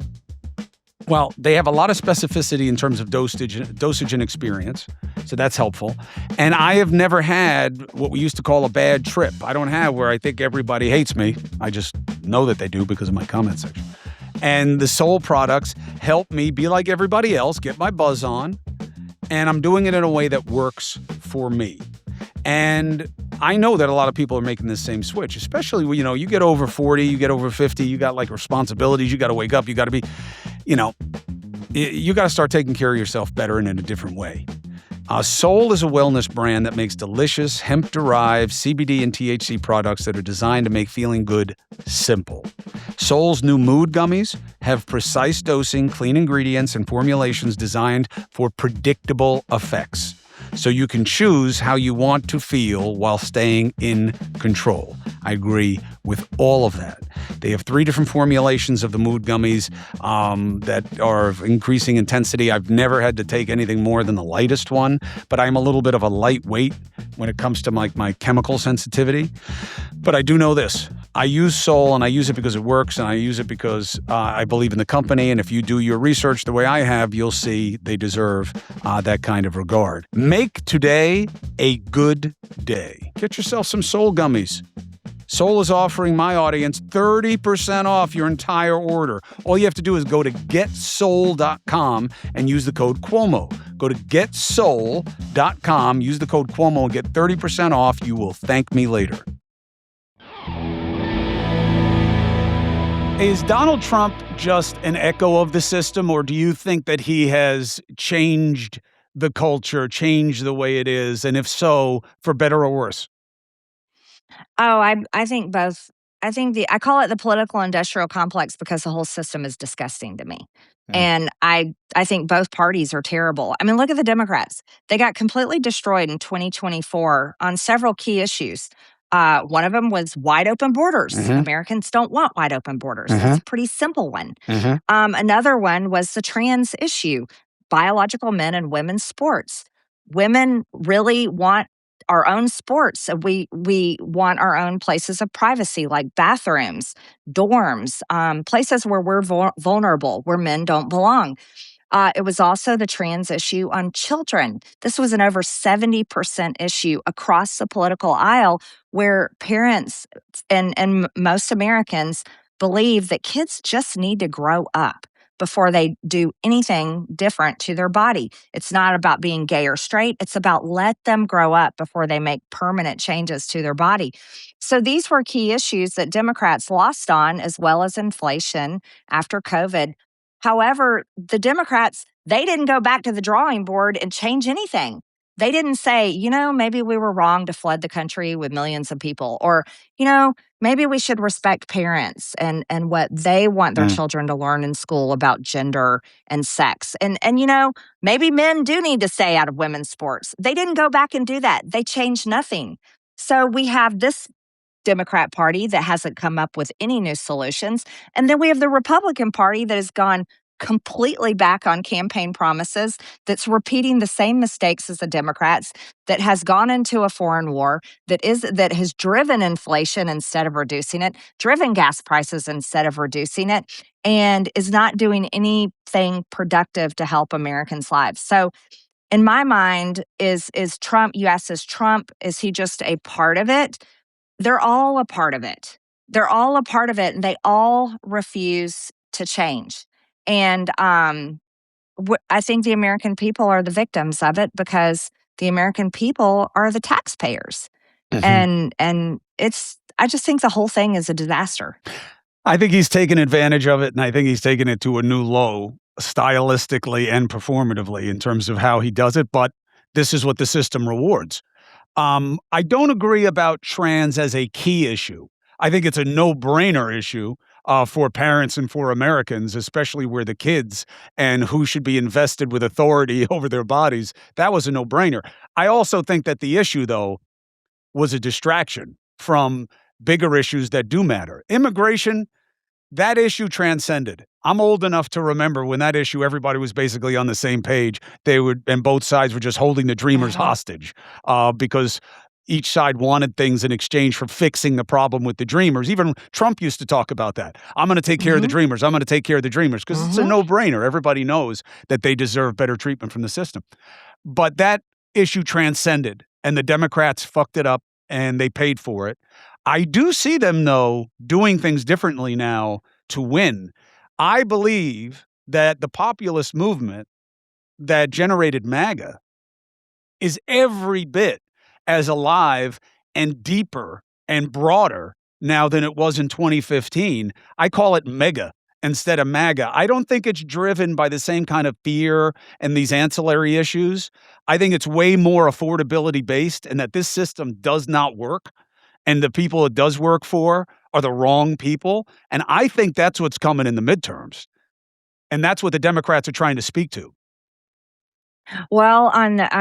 Well, they have a lot of specificity in terms of dosage and experience, so that's helpful. And I have never had what we used to call a bad trip. I don't have where I think everybody hates me. I just know that they do because of my comment section. And the Soul products help me be like everybody else, get my buzz on, and I'm doing it in a way that works for me. And I know that a lot of people are making this same switch, especially when, you get over 40, you get over 50, you got like responsibilities, you got to wake up, you got to be, you got to start taking care of yourself better and in a different way. Soul is a wellness brand that makes delicious hemp-derived CBD and THC products that are designed to make feeling good simple. Soul's new mood gummies have precise dosing, clean ingredients, and formulations designed for predictable effects, so you can choose how you want to feel while staying in control. I agree with all of that. They have 3 different formulations of the mood gummies that are of increasing intensity. I've never had to take anything more than the lightest one, but I'm a little bit of a lightweight when it comes to my chemical sensitivity. But I do know this. I use Soul, and I use it because it works, and I use it because I believe in the company, and if you do your research the way I have, you'll see they deserve that kind of regard. Make today a good day. Get yourself some Soul gummies. Soul is offering my audience 30% off your entire order. All you have to do is go to getsoul.com and use the code Cuomo. Go to getsoul.com, use the code Cuomo, and get 30% off. You will thank me later. Is Donald Trump just an echo of the system, or do you think that he has changed the culture, changed the way it is, and if so, for better or worse? Oh, I think both. I call it the political industrial complex because the whole system is disgusting to me. And I think both parties are terrible. I mean, look at the Democrats. They got completely destroyed in 2024 on several key issues. One of them was wide open borders. Americans don't want wide open borders. That's a pretty simple one. Another one was the trans issue, biological men and women's sports. Women really want our own sports. We want our own places of privacy, like bathrooms, dorms, places where we're vulnerable, where men don't belong. It was also the trans issue on children. This was an over 70% issue across the political aisle, where parents and most Americans believe that kids just need to grow up before they do anything different to their body. It's not about being gay or straight. It's about let them grow up before they make permanent changes to their body. So these were key issues that Democrats lost on, as well as inflation after COVID. However, the Democrats, they didn't go back to the drawing board and change anything. They didn't say, maybe we were wrong to flood the country with millions of people, or, maybe we should respect parents and what they want their Mm. children to learn in school about gender and sex. And maybe men do need to stay out of women's sports. They didn't go back and do that. They changed nothing. So we have this Democrat Party that hasn't come up with any new solutions. And then we have the Republican Party that has gone completely back on campaign promises, that's repeating the same mistakes as the Democrats, that has gone into a foreign war, that has driven inflation instead of reducing it, driven gas prices instead of reducing it, and is not doing anything productive to help Americans' lives. So in my mind, is Trump, you asked, is Trump, is he just a part of it? They're all a part of it. They're all a part of it, and they all refuse to change. And I think the American people are the victims of it, because the American people are the taxpayers. Mhm. And I just think the whole thing is a disaster. I think he's taken advantage of it, and I think he's taken it to a new low, stylistically and performatively, in terms of how he does it, but this is what the system rewards. I don't agree about trans as a key issue. I think it's a no-brainer issue for parents and for Americans, especially where the kids and who should be invested with authority over their bodies. That was a no-brainer. I also think that the issue, though, was a distraction from bigger issues that do matter. Immigration, that issue transcended. I'm old enough to remember when that issue, everybody was basically on the same page. And both sides were just holding the dreamers Mhm. hostage because each side wanted things in exchange for fixing the problem with the dreamers. Even Trump used to talk about that. I'm going to take care of the Mhm. dreamers. I'm going to take care of the dreamers, because it's a Mhm. no brainer. Everybody knows that they deserve better treatment from the system. But that issue transcended, and the Democrats fucked it up, and they paid for it. I do see them, though, doing things differently now to win. I believe that the populist movement that generated MAGA is every bit as alive and deeper and broader now than it was in 2015. I call it mega instead of MAGA. I don't think it's driven by the same kind of fear and these ancillary issues. I think it's way more affordability based, and that this system does not work, and the people it does work for are the wrong people. And I think that's what's coming in the midterms. And that's what the Democrats are trying to speak to. Well,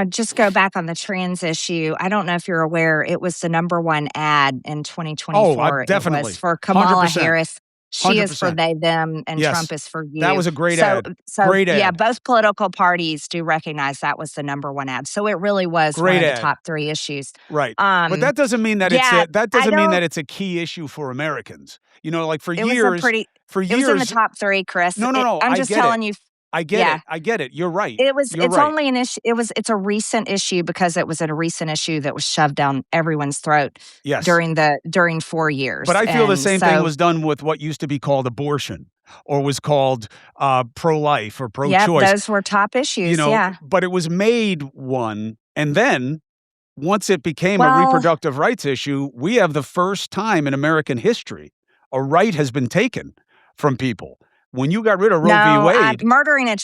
just go back on the trans issue. I don't know if you're aware, it was the number one ad in Oh, I 2024. It was definitely. for Kamala 100%. Harris. She is for 100%. they, them, and Trump Yes. is for That you. was a great So, ad. so Great yeah, ad. both political parties do recognize that was the number one ad. So it really was one Great of the ad. top three issues. Right. But Um, that doesn't mean that yeah, I don't. it's a key issue for Americans. Like It was a pretty. for It was in the years. top three, Chris. No, no, no. I'm I just get it. telling you. I get Yeah, it. I get it. You're right. You're it's right. only an issue. It's a recent issue, because it was a recent issue that was shoved down everyone's throat Yes. during 4 But years. I feel the And same thing so, was done with what used to be called abortion, or was called pro-life or yep, pro-choice. those were top issues. Yeah. But it was made one, and then once it became a Well, reproductive rights issue, we have the first time in American history a right has been taken from people. When you got rid of Roe v. no, Wade. murdering an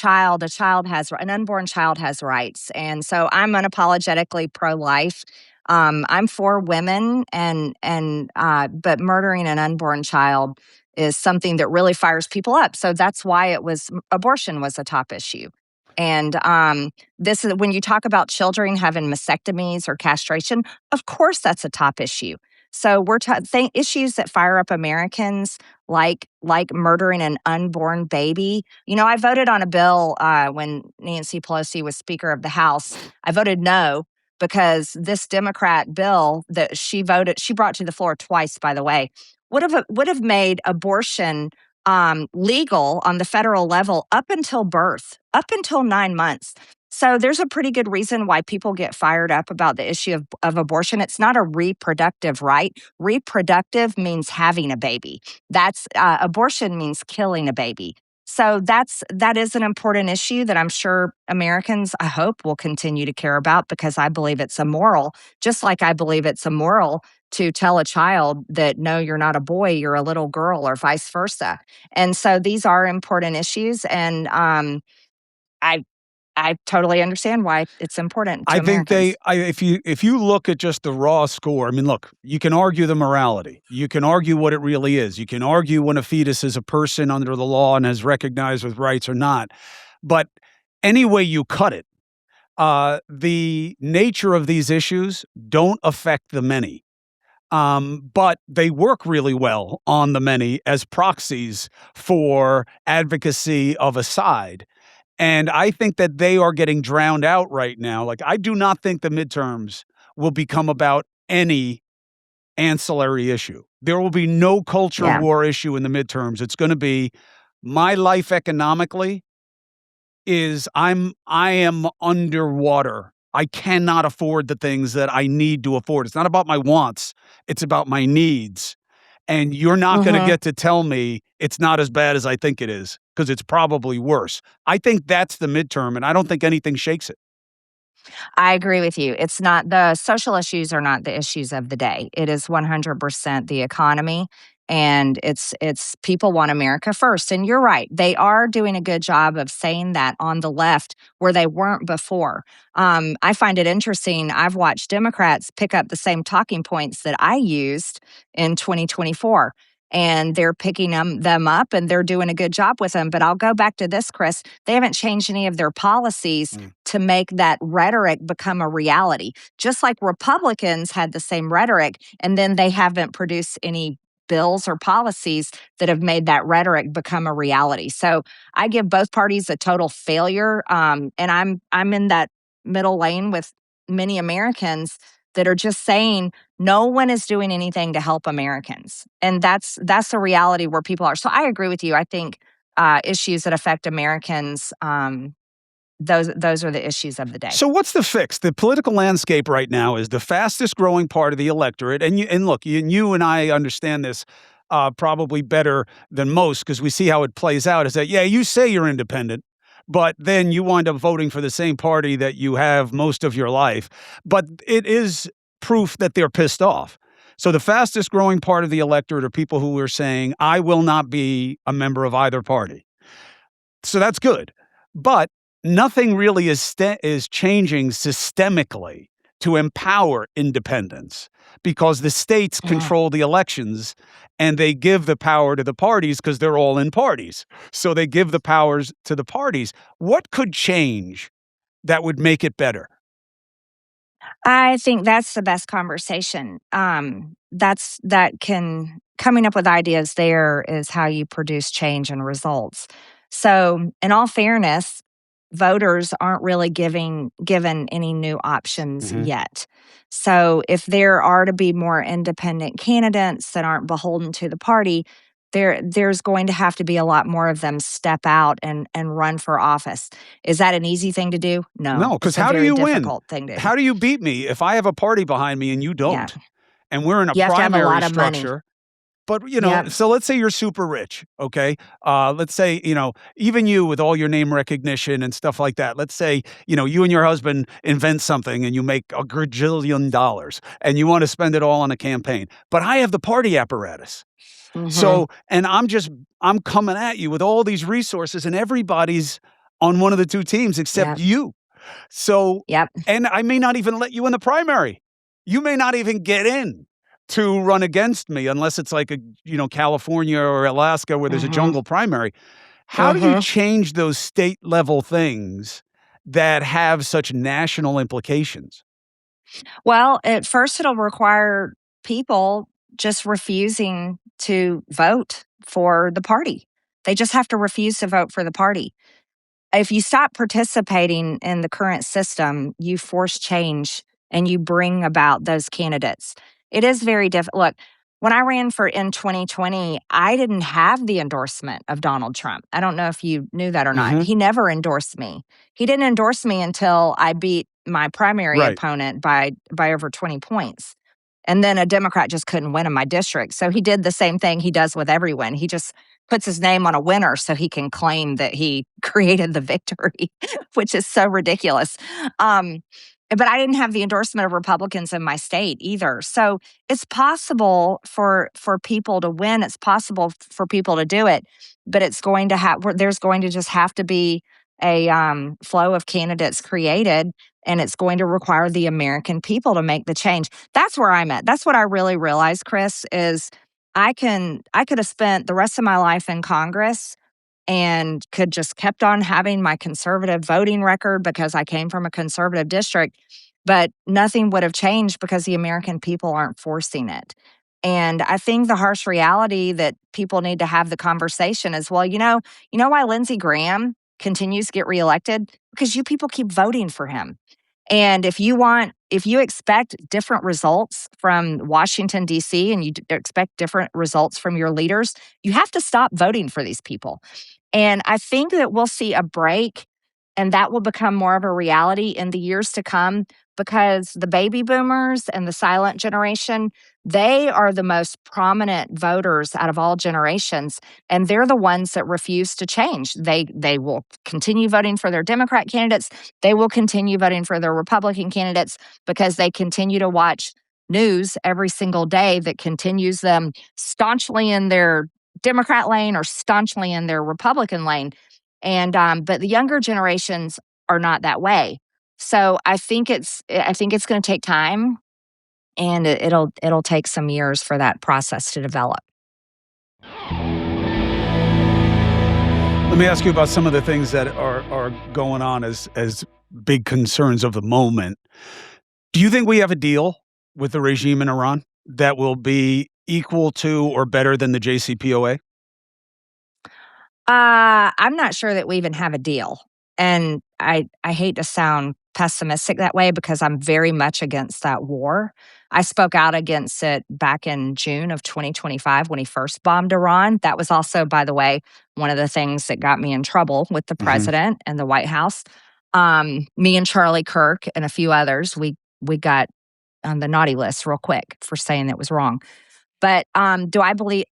unborn child has rights, and so I'm unapologetically pro-life. I'm for women, but murdering an unborn child is something that really fires people up. So that's why abortion was a top issue. And this is when you talk about children having mastectomies or castration. Of course, that's a top issue. So we're issues that fire up Americans, like murdering an unborn baby. I voted on a bill when Nancy Pelosi was Speaker of the House. I voted no, because this Democrat bill that she brought to the floor twice, by the way, would have made abortion legal on the federal level up until birth, up until 9 months. So there's a pretty good reason why people get fired up about the issue of abortion. It's not a reproductive right. Reproductive means having a baby. That's abortion means killing a baby. So that is an important issue that I'm sure Americans, I hope, will continue to care about, because I believe it's immoral, just like I believe it's immoral to tell a child that, no, you're not a boy, you're a little girl, or vice versa. And so these are important issues. And I I totally understand why it's important to I think Americans. if you look at just the raw score, I mean, look, you can argue the morality. You can argue what it really is. You can argue when a fetus is a person under the law and is recognized with rights or not. But any way you cut it, the nature of these issues don't affect the many. But they work really well on the many as proxies for advocacy of a side. And I think that they are getting drowned out right now. Like, I do not think the midterms will become about any ancillary issue. There will be no culture Yeah. war issue in the midterms. It's going to be my life economically is I am underwater. I cannot afford the things that I need to afford. It's not about my wants, it's about my needs. And you're not gonna Mhm. get to tell me it's not as bad as I think it is, because it's probably worse. I think that's the midterm, and I don't think anything shakes it. I agree with you. It's not the social issues are not the issues of the day. It is 100% the economy, and it's people want America first. And you're right. They are doing a good job of saying that on the left where they weren't before. I find it interesting. I've watched Democrats pick up the same talking points that I used in 2024. And they're picking them up and they're doing a good job with them. But I'll go back to this, Chris. They haven't changed any of their policies Mm. to make that rhetoric become a reality. Just like Republicans had the same rhetoric, and then they haven't produced any bills or policies that have made that rhetoric become a reality. So I give both parties a total failure, and I'm in that middle lane with many Americans that are just saying no one is doing anything to help Americans, and that's a reality where people are. So I agree with you. I think issues that affect Americans. Those are the issues of the day. So what's the fix? The political landscape right now is the fastest growing part of the electorate, and look, you and I understand this probably better than most because we see how it plays out. Is that yeah, you say you're independent, but then you wind up voting for the same party that you have most of your life. But it is proof that they're pissed off. So the fastest growing part of the electorate are people who are saying, "I will not be a member of either party." So that's good. But nothing really is changing systemically to empower independence because the states Mhm. control the elections and they give the power to the parties because they're all in parties. So they give the powers to the parties. What could change that would make it better? I think that's the best conversation. That's that can coming up with ideas there is how you produce change and results. So, in all fairness, voters aren't really given any new options Mhm. yet. So, if there are to be more independent candidates that aren't beholden to the party, there's going to have to be a lot more of them step out and run for office. Is that an easy thing to do? No, No, because it's a how do very you win? difficult thing to. How do you beat me if I have a party behind me and you Yeah. don't? And we're in a You have to have a primary lot of money. structure. But, Yep. so let's say you're super rich, okay? Let's say, even you with all your name recognition and stuff like that. Let's say, you and your husband invent something and you make a gajillion dollars and you want to spend it all on a campaign. But I have the party apparatus. Mhm. So, and I'm coming at you with all these resources and everybody's on one of the two teams except Yep. you. So, Yep. and I may not even let you in the primary. You may not even get in to run against me unless it's like California or Alaska where there's a Mhm. jungle primary. How do you Mhm. change those state level things that have such national implications? Well, at first it'll require people just refusing to vote for the party. They just have to refuse to vote for the party. If you stop participating in the current system, you force change and you bring about those candidates. It is very difficult. Look, when I ran for in 2020, I didn't have the endorsement of Donald Trump. I don't know if you knew that or not. Mhm. He never endorsed me. He didn't endorse me until I beat my primary Right. opponent by over 20 points. And then a Democrat just couldn't win in my district. So he did the same thing he does with everyone. He just puts his name on a winner so he can claim that he created the victory, which is so ridiculous. Um, but I didn't have the endorsement of Republicans in my state either. So it's possible for people to win. It's possible for people to do it, but it's going to have there's going to just have to be a flow of candidates created, and it's going to require the American people to make the change. That's where I'm at. That's what I really realized, Chris, is I could have spent the rest of my life in Congress and could just kept on having my conservative voting record because I came from a conservative district, but nothing would have changed because the American people aren't forcing it. And I think the harsh reality that people need to have the conversation is, well, you know why Lindsey Graham continues to get reelected? Because you people keep voting for him. And if you expect different results from Washington, D.C., and expect different results from your leaders, you have to stop voting for these people. And I think that we'll see a break, and that will become more of a reality in the years to come because the baby boomers and the silent generation, they are the most prominent voters out of all generations, and they're the ones that refuse to change. They will continue voting for their Democrat candidates. They will continue voting for their Republican candidates because they continue to watch news every single day that continues them staunchly in their Democrat lane or staunchly in their Republican lane. And but the younger generations are not that way. So I think it's going to take time, and it'll take some years for that process to develop. Let me ask you about some of the things that are going on as big concerns of the moment. Do you think we have a deal with the regime in Iran that will be equal to or better than the JCPOA? I'm not sure that we even have a deal. And I hate to sound pessimistic that way because I'm very much against that war. I spoke out against it back in June of 2025 when he first bombed Iran. That was also, by the way, one of the things that got me in trouble with the Mhm. president and the White House. Me and Charlie Kirk and a few others, we got on the naughty list real quick for saying it was wrong. But do I believe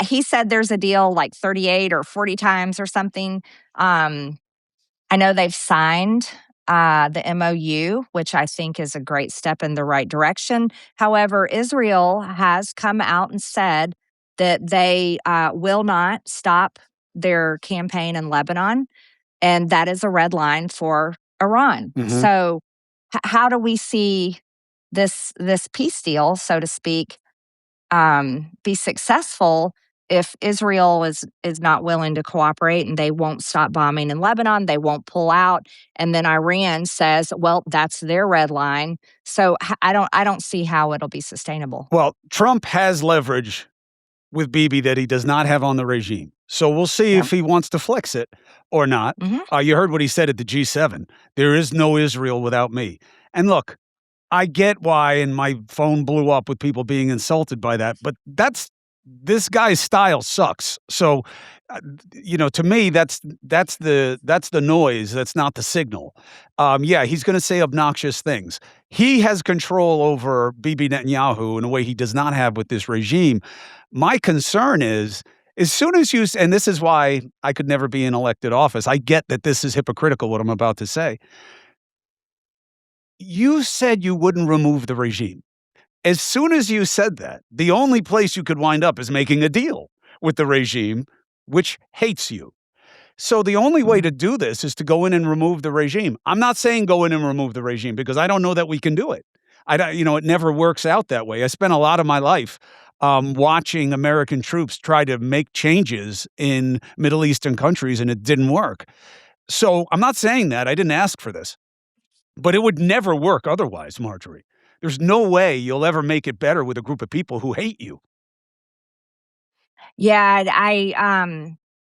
he said there's a deal like 38 or 40 times or something. Um, I know they've signed the MOU, which I think is a great step in the right direction. However, Israel has come out and said that they will not stop their campaign in Lebanon, and that is a red line for Iran. Mhm. So, how do we see this peace deal, so to speak, be successful if Israel is not willing to cooperate and they won't stop bombing in Lebanon, they won't pull out, and then Iran says, "Well, that's their red line." So I don't see how it'll be sustainable. Well, Trump has leverage with Bibi that he does not have on the regime. So we'll see Yeah. if he wants to flex it or not. Mhm. You heard what he said at the G7. There is no Israel without me. And look, I get why, and my phone blew up with people being insulted by that, but this guy's style sucks. So, to me, that's the noise. That's not the signal. Yeah, he's going to say obnoxious things. He has control over Bibi Netanyahu in a way he does not have with this regime. My concern is, as soon as and this is why I could never be in elected office. I get that this is hypocritical what I'm about to say. You said you wouldn't remove the regime. As soon as you said that, the only place you could wind up is making a deal with the regime, which hates you. So the only way Mhm. to do this is to go in and remove the regime. I'm not saying go in and remove the regime because I don't know that we can do it. I don't, it never works out that way. I spent a lot of my life watching American troops try to make changes in Middle Eastern countries, and it didn't work. So I'm not saying that. I didn't ask for this. But it would never work otherwise, Marjorie. There's no way you'll ever make it better with a group of people who hate you. Yeah,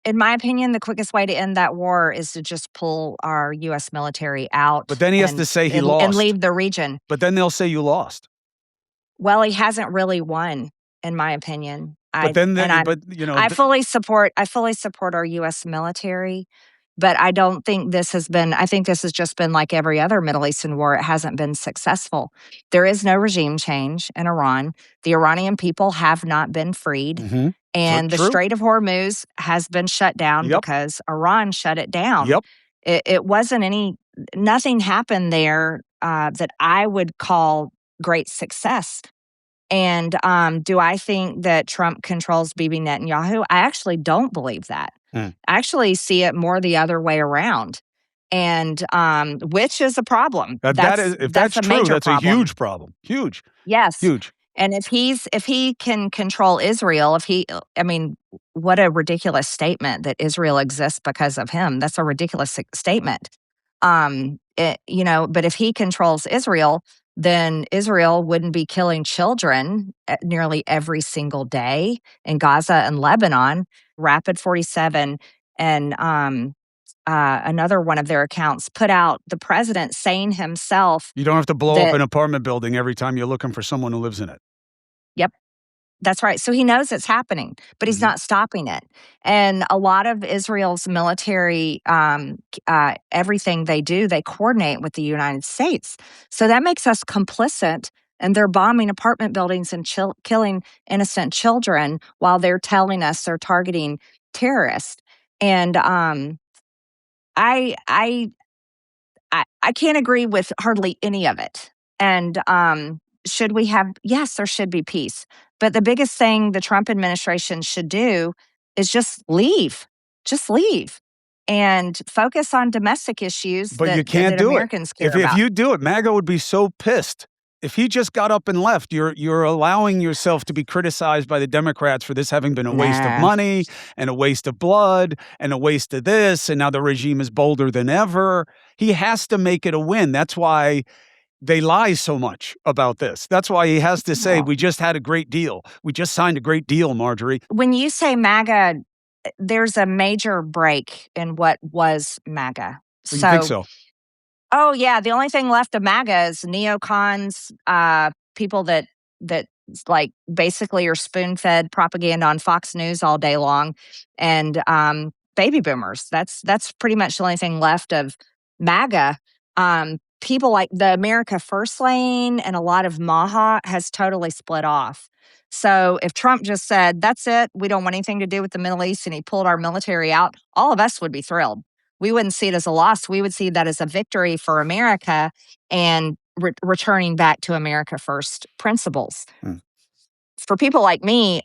in my opinion, the quickest way to end that war is to just pull our US military But out then he has to and say he and lost. leave the region. But then they'll say you lost. Well, he hasn't really won, in my opinion. But I then and the I'm but, I fully support our US military, but I don't think this has been I think this has just been like every other Middle Eastern war. It hasn't been successful. There is no regime change in Iran. The Iranian people have not been freed, Mhm. and the True. Strait of Hormuz has been shut down Yep. because Iran shut it down. Yep. It wasn't nothing happened there that I would call great success. And do I think that Trump controls Bibi Netanyahu? I actually don't believe that. Mm. I actually see it more the other way around. and which is a problem. That is, if That's that's a true, major that's a problem. huge problem. Huge, Yes. huge. And if he can control Israel, I mean, what a ridiculous statement that Israel exists because of him. That's a ridiculous statement. But if he controls Israel, then Israel wouldn't be killing children nearly every single day in Gaza and Lebanon. Rapid 47 and another one of their accounts put out the president saying himself You don't have to blow up that, an apartment building every time you're looking for someone who lives in it. yep, that's right. So he knows it's happening, but he's Mhm. not stopping it. And a lot of Israel's military, everything they do, they coordinate with the United States. So that makes us complicit. And they're bombing apartment buildings and killing innocent children while they're telling us they're targeting terrorists. And I, I I can't agree with hardly any of it. And should we have, yes, there should be peace. But the biggest thing the Trump administration should do is just leave. Just leave and focus on domestic issues But you can't that do it. Americans care If about. you do it, MAGA would be so pissed. If he just got up and left, you're allowing yourself to be criticized by the Democrats for this having been a waste of Nah. money and a waste of blood and a waste of this, and now the regime is bolder than ever. He has to make it a win. That's why they lie so much about this. That's why he has to say, Well, "We just had a great deal. We just signed a great deal, Marjorie." when you say MAGA, there's a major break in what was MAGA. Oh, you think So so? oh, yeah, the only thing left of MAGA is neocons, people that like, basically are spoon-fed propaganda on Fox News all day long, and, baby boomers. That's pretty much the only thing left of MAGA. People like the America First lane and a lot of MAHA has totally split off. So, if Trump just said, "That's it, we don't want anything to do with the Middle East," and he pulled our military out, all of us would be thrilled. We wouldn't see it as a loss. We would see that as a victory for America and returning back to America First principles. Hmm. For people like me,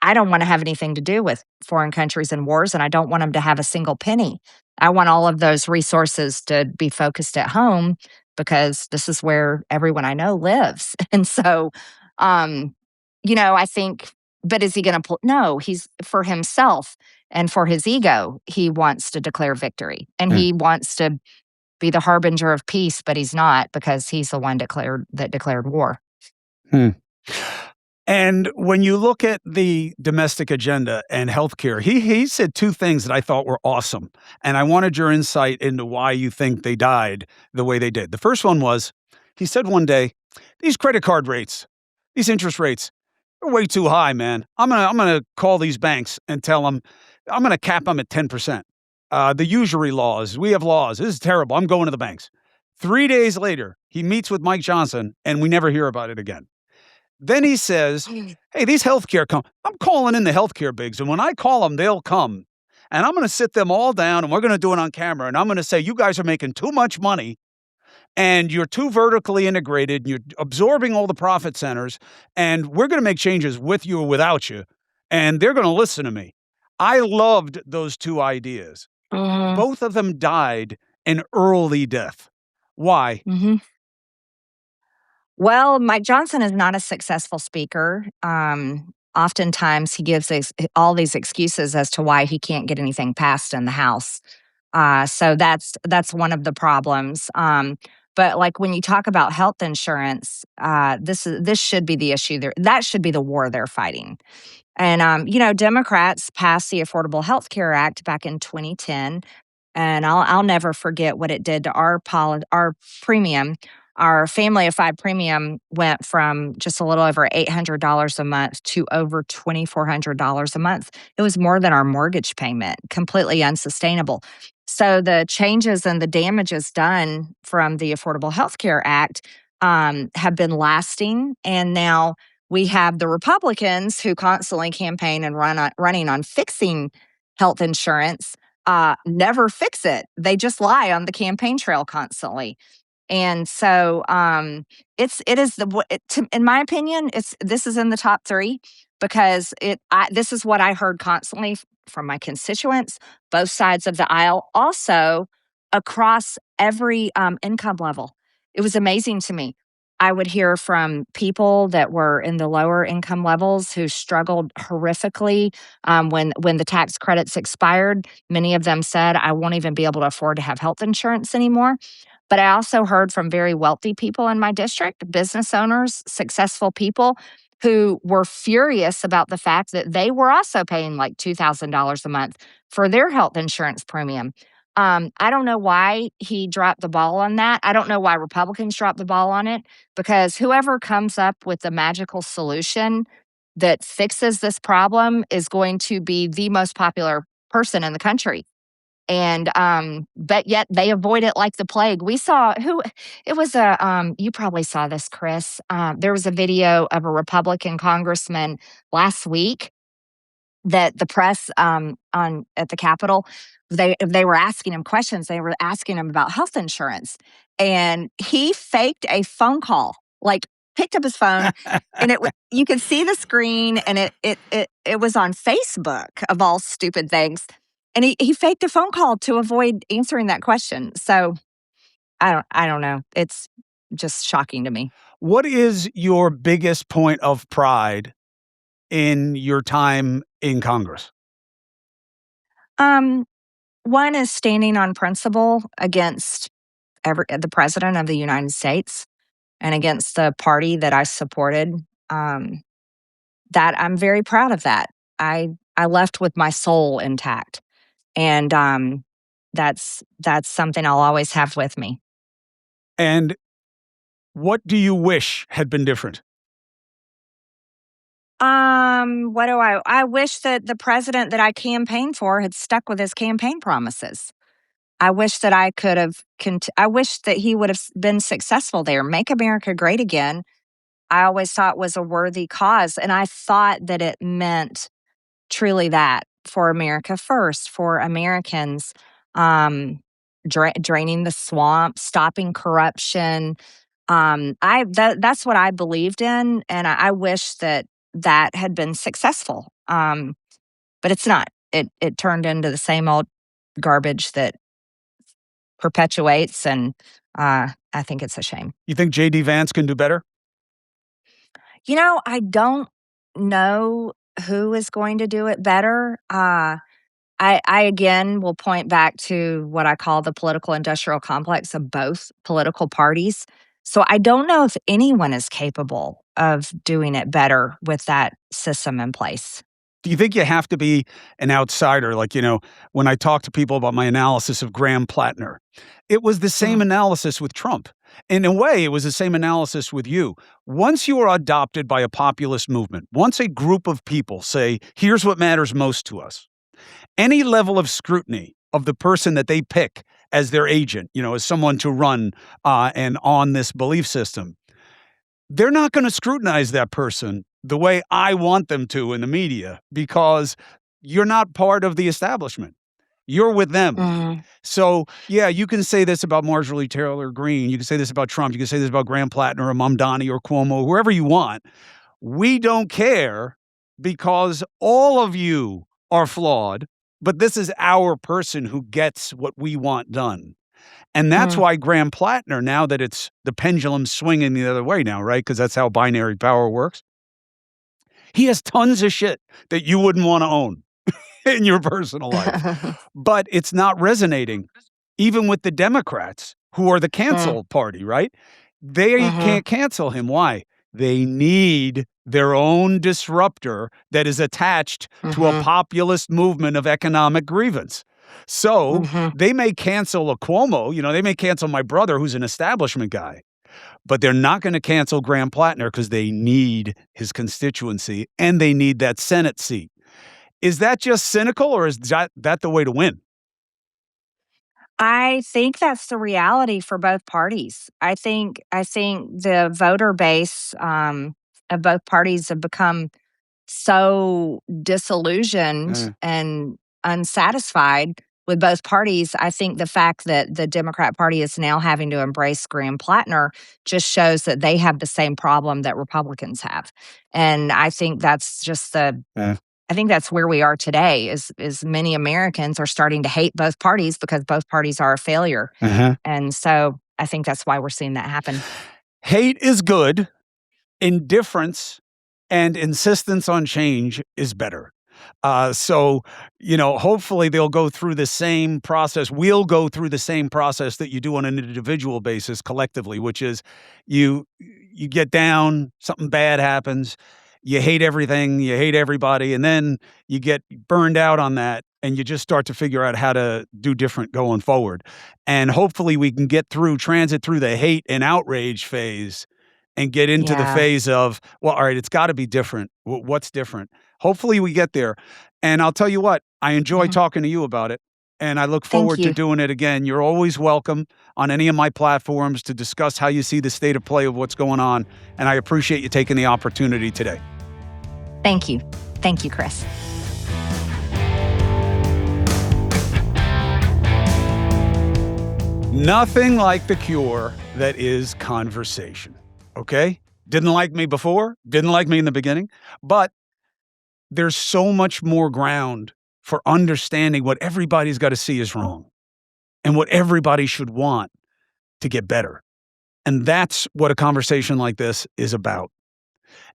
I don't want to have anything to do with foreign countries and wars, and I don't want them to have a single penny. I want all of those resources to be focused at home because this is where everyone I know lives. And so, um, I think, but is he going to pull? No, he's for himself and for his ego. He wants to declare victory and Hmm. he wants to be the harbinger of peace, but he's not because he's the one that declared war. Hmm. And when you look at the domestic agenda and healthcare, he said two things that I thought were awesome, and I wanted your insight into why you think they died the way they did. The first one was, he said one day, "These credit card rates, these interest rates, are way too high, man. I'm gonna call these banks and tell them I'm gonna cap them at 10%. The usury laws, we have laws. This is terrible. I'm going to the banks." 3 days later, he meets with Mike Johnson, and we never hear about it again. Then he says, "Hey, these healthcare I'm calling in the healthcare bigs, and when I call them, they'll come. And I'm gonna sit them all down, and we're gonna do it on camera, and I'm gonna say, 'You guys are making too much money, and you're too vertically integrated, and you're absorbing all the profit centers, and we're gonna make changes with you or without you, and they're gonna listen to me.'" I loved those two ideas. Mhm. Both of them died an early death. Why? Mhm. Well, Mike Johnson is not a successful speaker. Oftentimes, he gives all these excuses as to why he can't get anything passed in the House. So that's one of the problems. But like when you talk about health insurance, this should be the issue there. That should be the war they're fighting. And Democrats passed the Affordable Health Care Act back in 2010, and I'll never forget what it did to our premium. Our family of five premium went from just a little over $800 a month to over $2,400 a month. It was more than our mortgage payment, completely unsustainable. So the changes and the damages done from the Affordable Health Care Act have been lasting, and now we have the Republicans who constantly campaign and running on fixing health insurance, never fix it. They just lie on the campaign trail constantly. And so it is in my opinion, this is in the top three because this is what I heard constantly from my constituents, both sides of the aisle. Also, across every income level. It was amazing to me. I would hear from people that were in the lower income levels who struggled horrifically when the tax credits expired. Many of them said, "I won't even be able to afford to have health insurance anymore." But I also heard from very wealthy people in my district, business owners, successful people who were furious about the fact that they were also paying like $2,000 a month for their health insurance premium. I don't know why he dropped the ball on that. I don't know why Republicans dropped the ball on it, because whoever comes up with the magical solution that fixes this problem is going to be the most popular person in the country. And but yet they avoid it like the plague. We saw who it was you probably saw this, Chris. There was a video of a Republican congressman last week that the press on at the Capitol, they were asking him questions. They were asking him about health insurance, and he faked a phone call. Like, picked up his phone, and you could see the screen, and it was on Facebook of all stupid things. And he faked a phone call to avoid answering that question. So I don't know. It's just shocking to me. What is your biggest point of pride in your time in Congress? Um, One is standing on principle against the president of the United States and against the party that I supported. Um, that I'm very proud of that. I left with my soul intact, and that's something I'll always have with me. And what do you wish had been different? What do I wish that the president that I campaigned for had stuck with his campaign promises. I wish that I could have I wish that he would have been successful there. Make America great again. I always thought was a worthy cause, and I thought that it meant truly that for America first, for Americans, draining the swamp, stopping corruption. That's what I believed in, and I wish that that had been successful. But it's not. It turned into the same old garbage that perpetuates, and I think it's a shame. You think JD Vance can do better? I don't know who is going to do it better. I again will point back to what I call the political industrial complex of both political parties. So I don't know if anyone is capable of doing it better with that system in place. Do you think you have to be an outsider? Like, when I talk to people about my analysis of Graham Plattner, it was the same Mm, analysis with Trump. In a way, it was the same analysis with you. Once you are adopted by a populist movement, once a group of people say, here's what matters most to us, any level of scrutiny of the person that they pick as their agent, as someone to run and on this belief system, they're not going to scrutinize that person the way I want them to in the media because you're not part of the establishment. You're with them. mm, So, yeah, you can say this about Marjorie Taylor Greene. You can say this about Trump. You can say this about Graham Plattner or Mamdani or Cuomo, whoever you want. We don't care because all of you are flawed, but this is our person who gets what we want done. And that's mm, why Graham Plattner, now that it's the pendulum swinging the other way now, right? Because that's how binary power works. He has tons of shit that you wouldn't want to own in your personal life, but it's not resonating even with the Democrats who are the mm, cancel party, right? They mhm, can't cancel him. Why? They need their own disruptor that is attached to a mhm, populist movement of economic grievance. So mhm. they may cancel a Cuomo, they may cancel my brother who's an establishment guy, but they're not going to cancel Graham Plattner because they need his constituency and they need that Senate seat. Is that just cynical or is that the way to win? I think that's the reality for both parties. I think the voter base of both parties have become so disillusioned Eh. and unsatisfied with both parties. I think the fact that the Democrat Party is now having to embrace Graham Plattner just shows that they have the same problem that Republicans have. And I think that's just the Eh. I think that's where we are today is many Americans are starting to hate both parties because both parties are a failure. Uh-huh. And so I think that's why we're seeing that happen. Hate is good. Indifference and insistence on change is better. So, hopefully they'll go through the same process. We'll go through the same process that you do on an individual basis collectively, which is you get down, something bad happens, you hate everything, you hate everybody, and then you get burned out on that and you just start to figure out how to do different going forward. And hopefully we can transit through the hate and outrage phase and get into the Yeah. phase of, well, all right, it's got to be different. What's different? Hopefully we get there. And I'll tell you what, I enjoy Mhm. talking to you about it. And I look Thank forward to you. doing it again. You're always welcome on any of my platforms to discuss how you see the state of play of what's going on. And I appreciate you taking the opportunity today. Thank you. Thank you, Chris. Nothing like the cure that is conversation. Okay? Didn't like me before, didn't like me in the beginning, but there's so much more ground for understanding what everybody's got to see is wrong and what everybody should want to get better. And that's what a conversation like this is about.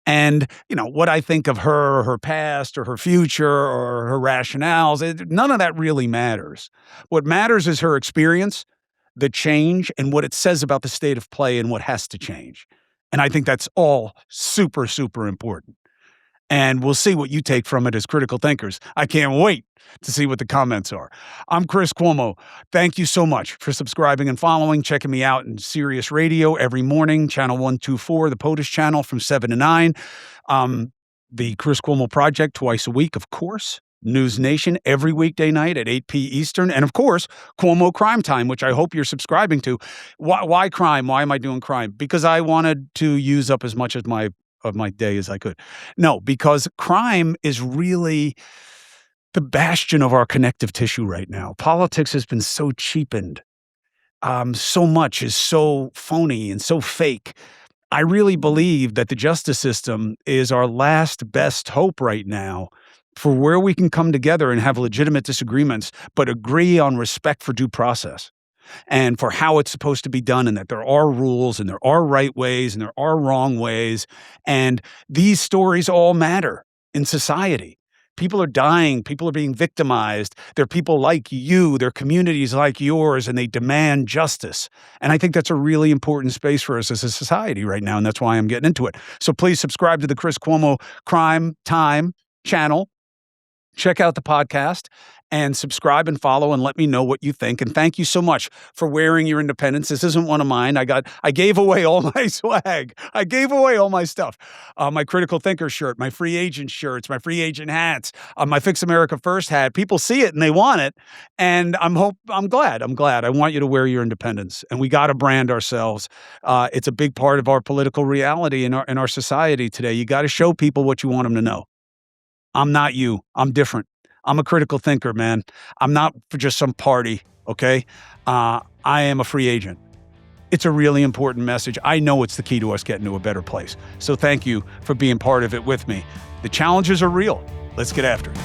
And, what I think of her or her past or her future or her rationales, none of that really matters. What matters is her experience, the change, and what it says about the state of play and what has to change. And I think that's all super, super important. And we'll see what you take from it as critical thinkers. I can't wait to see what the comments are. I'm Chris Cuomo. Thank you so much for subscribing and following, checking me out in Sirius Radio every morning, channel 124, the POTUS channel from 7 to 9. The Chris Cuomo Project twice a week, of course. News Nation every weekday night at 8 p. Eastern. And of course, Cuomo Crime Time, which I hope you're subscribing to. Why crime? Why am I doing crime? Because I wanted to use up as much of my day as I could. No, because crime is really the bastion of our connective tissue right now. Politics has been so cheapened. So much is so phony and so fake. I really believe that the justice system is our last best hope right now for where we can come together and have legitimate disagreements, but agree on respect for due process and for how it's supposed to be done, and that there are rules and there are right ways and there are wrong ways. And these stories all matter in society. People are dying. People are being victimized. There are people like you. There are communities like yours, and they demand justice. And I think that's a really important space for us as a society right now, and that's why I'm getting into it. So please subscribe to the Chris Cuomo Crime Time channel. Check out the podcast and subscribe and follow and let me know what you think. And thank you so much for wearing your independence. This isn't one of mine. I gave away all my swag. I gave away all my stuff. My Critical Thinker shirt, my free agent shirts, my free agent hats, my Fix America First hat. People see it and they want it. And I'm glad. I want you to wear your independence. And we got to brand ourselves. It's a big part of our political reality in our society today. You got to show people what you want them to know. I'm not you. I'm different. I'm a critical thinker, man. I'm not for just some party, okay? I am a free agent. It's a really important message. I know it's the key to us getting to a better place. So thank you for being part of it with me. The challenges are real. Let's get after it.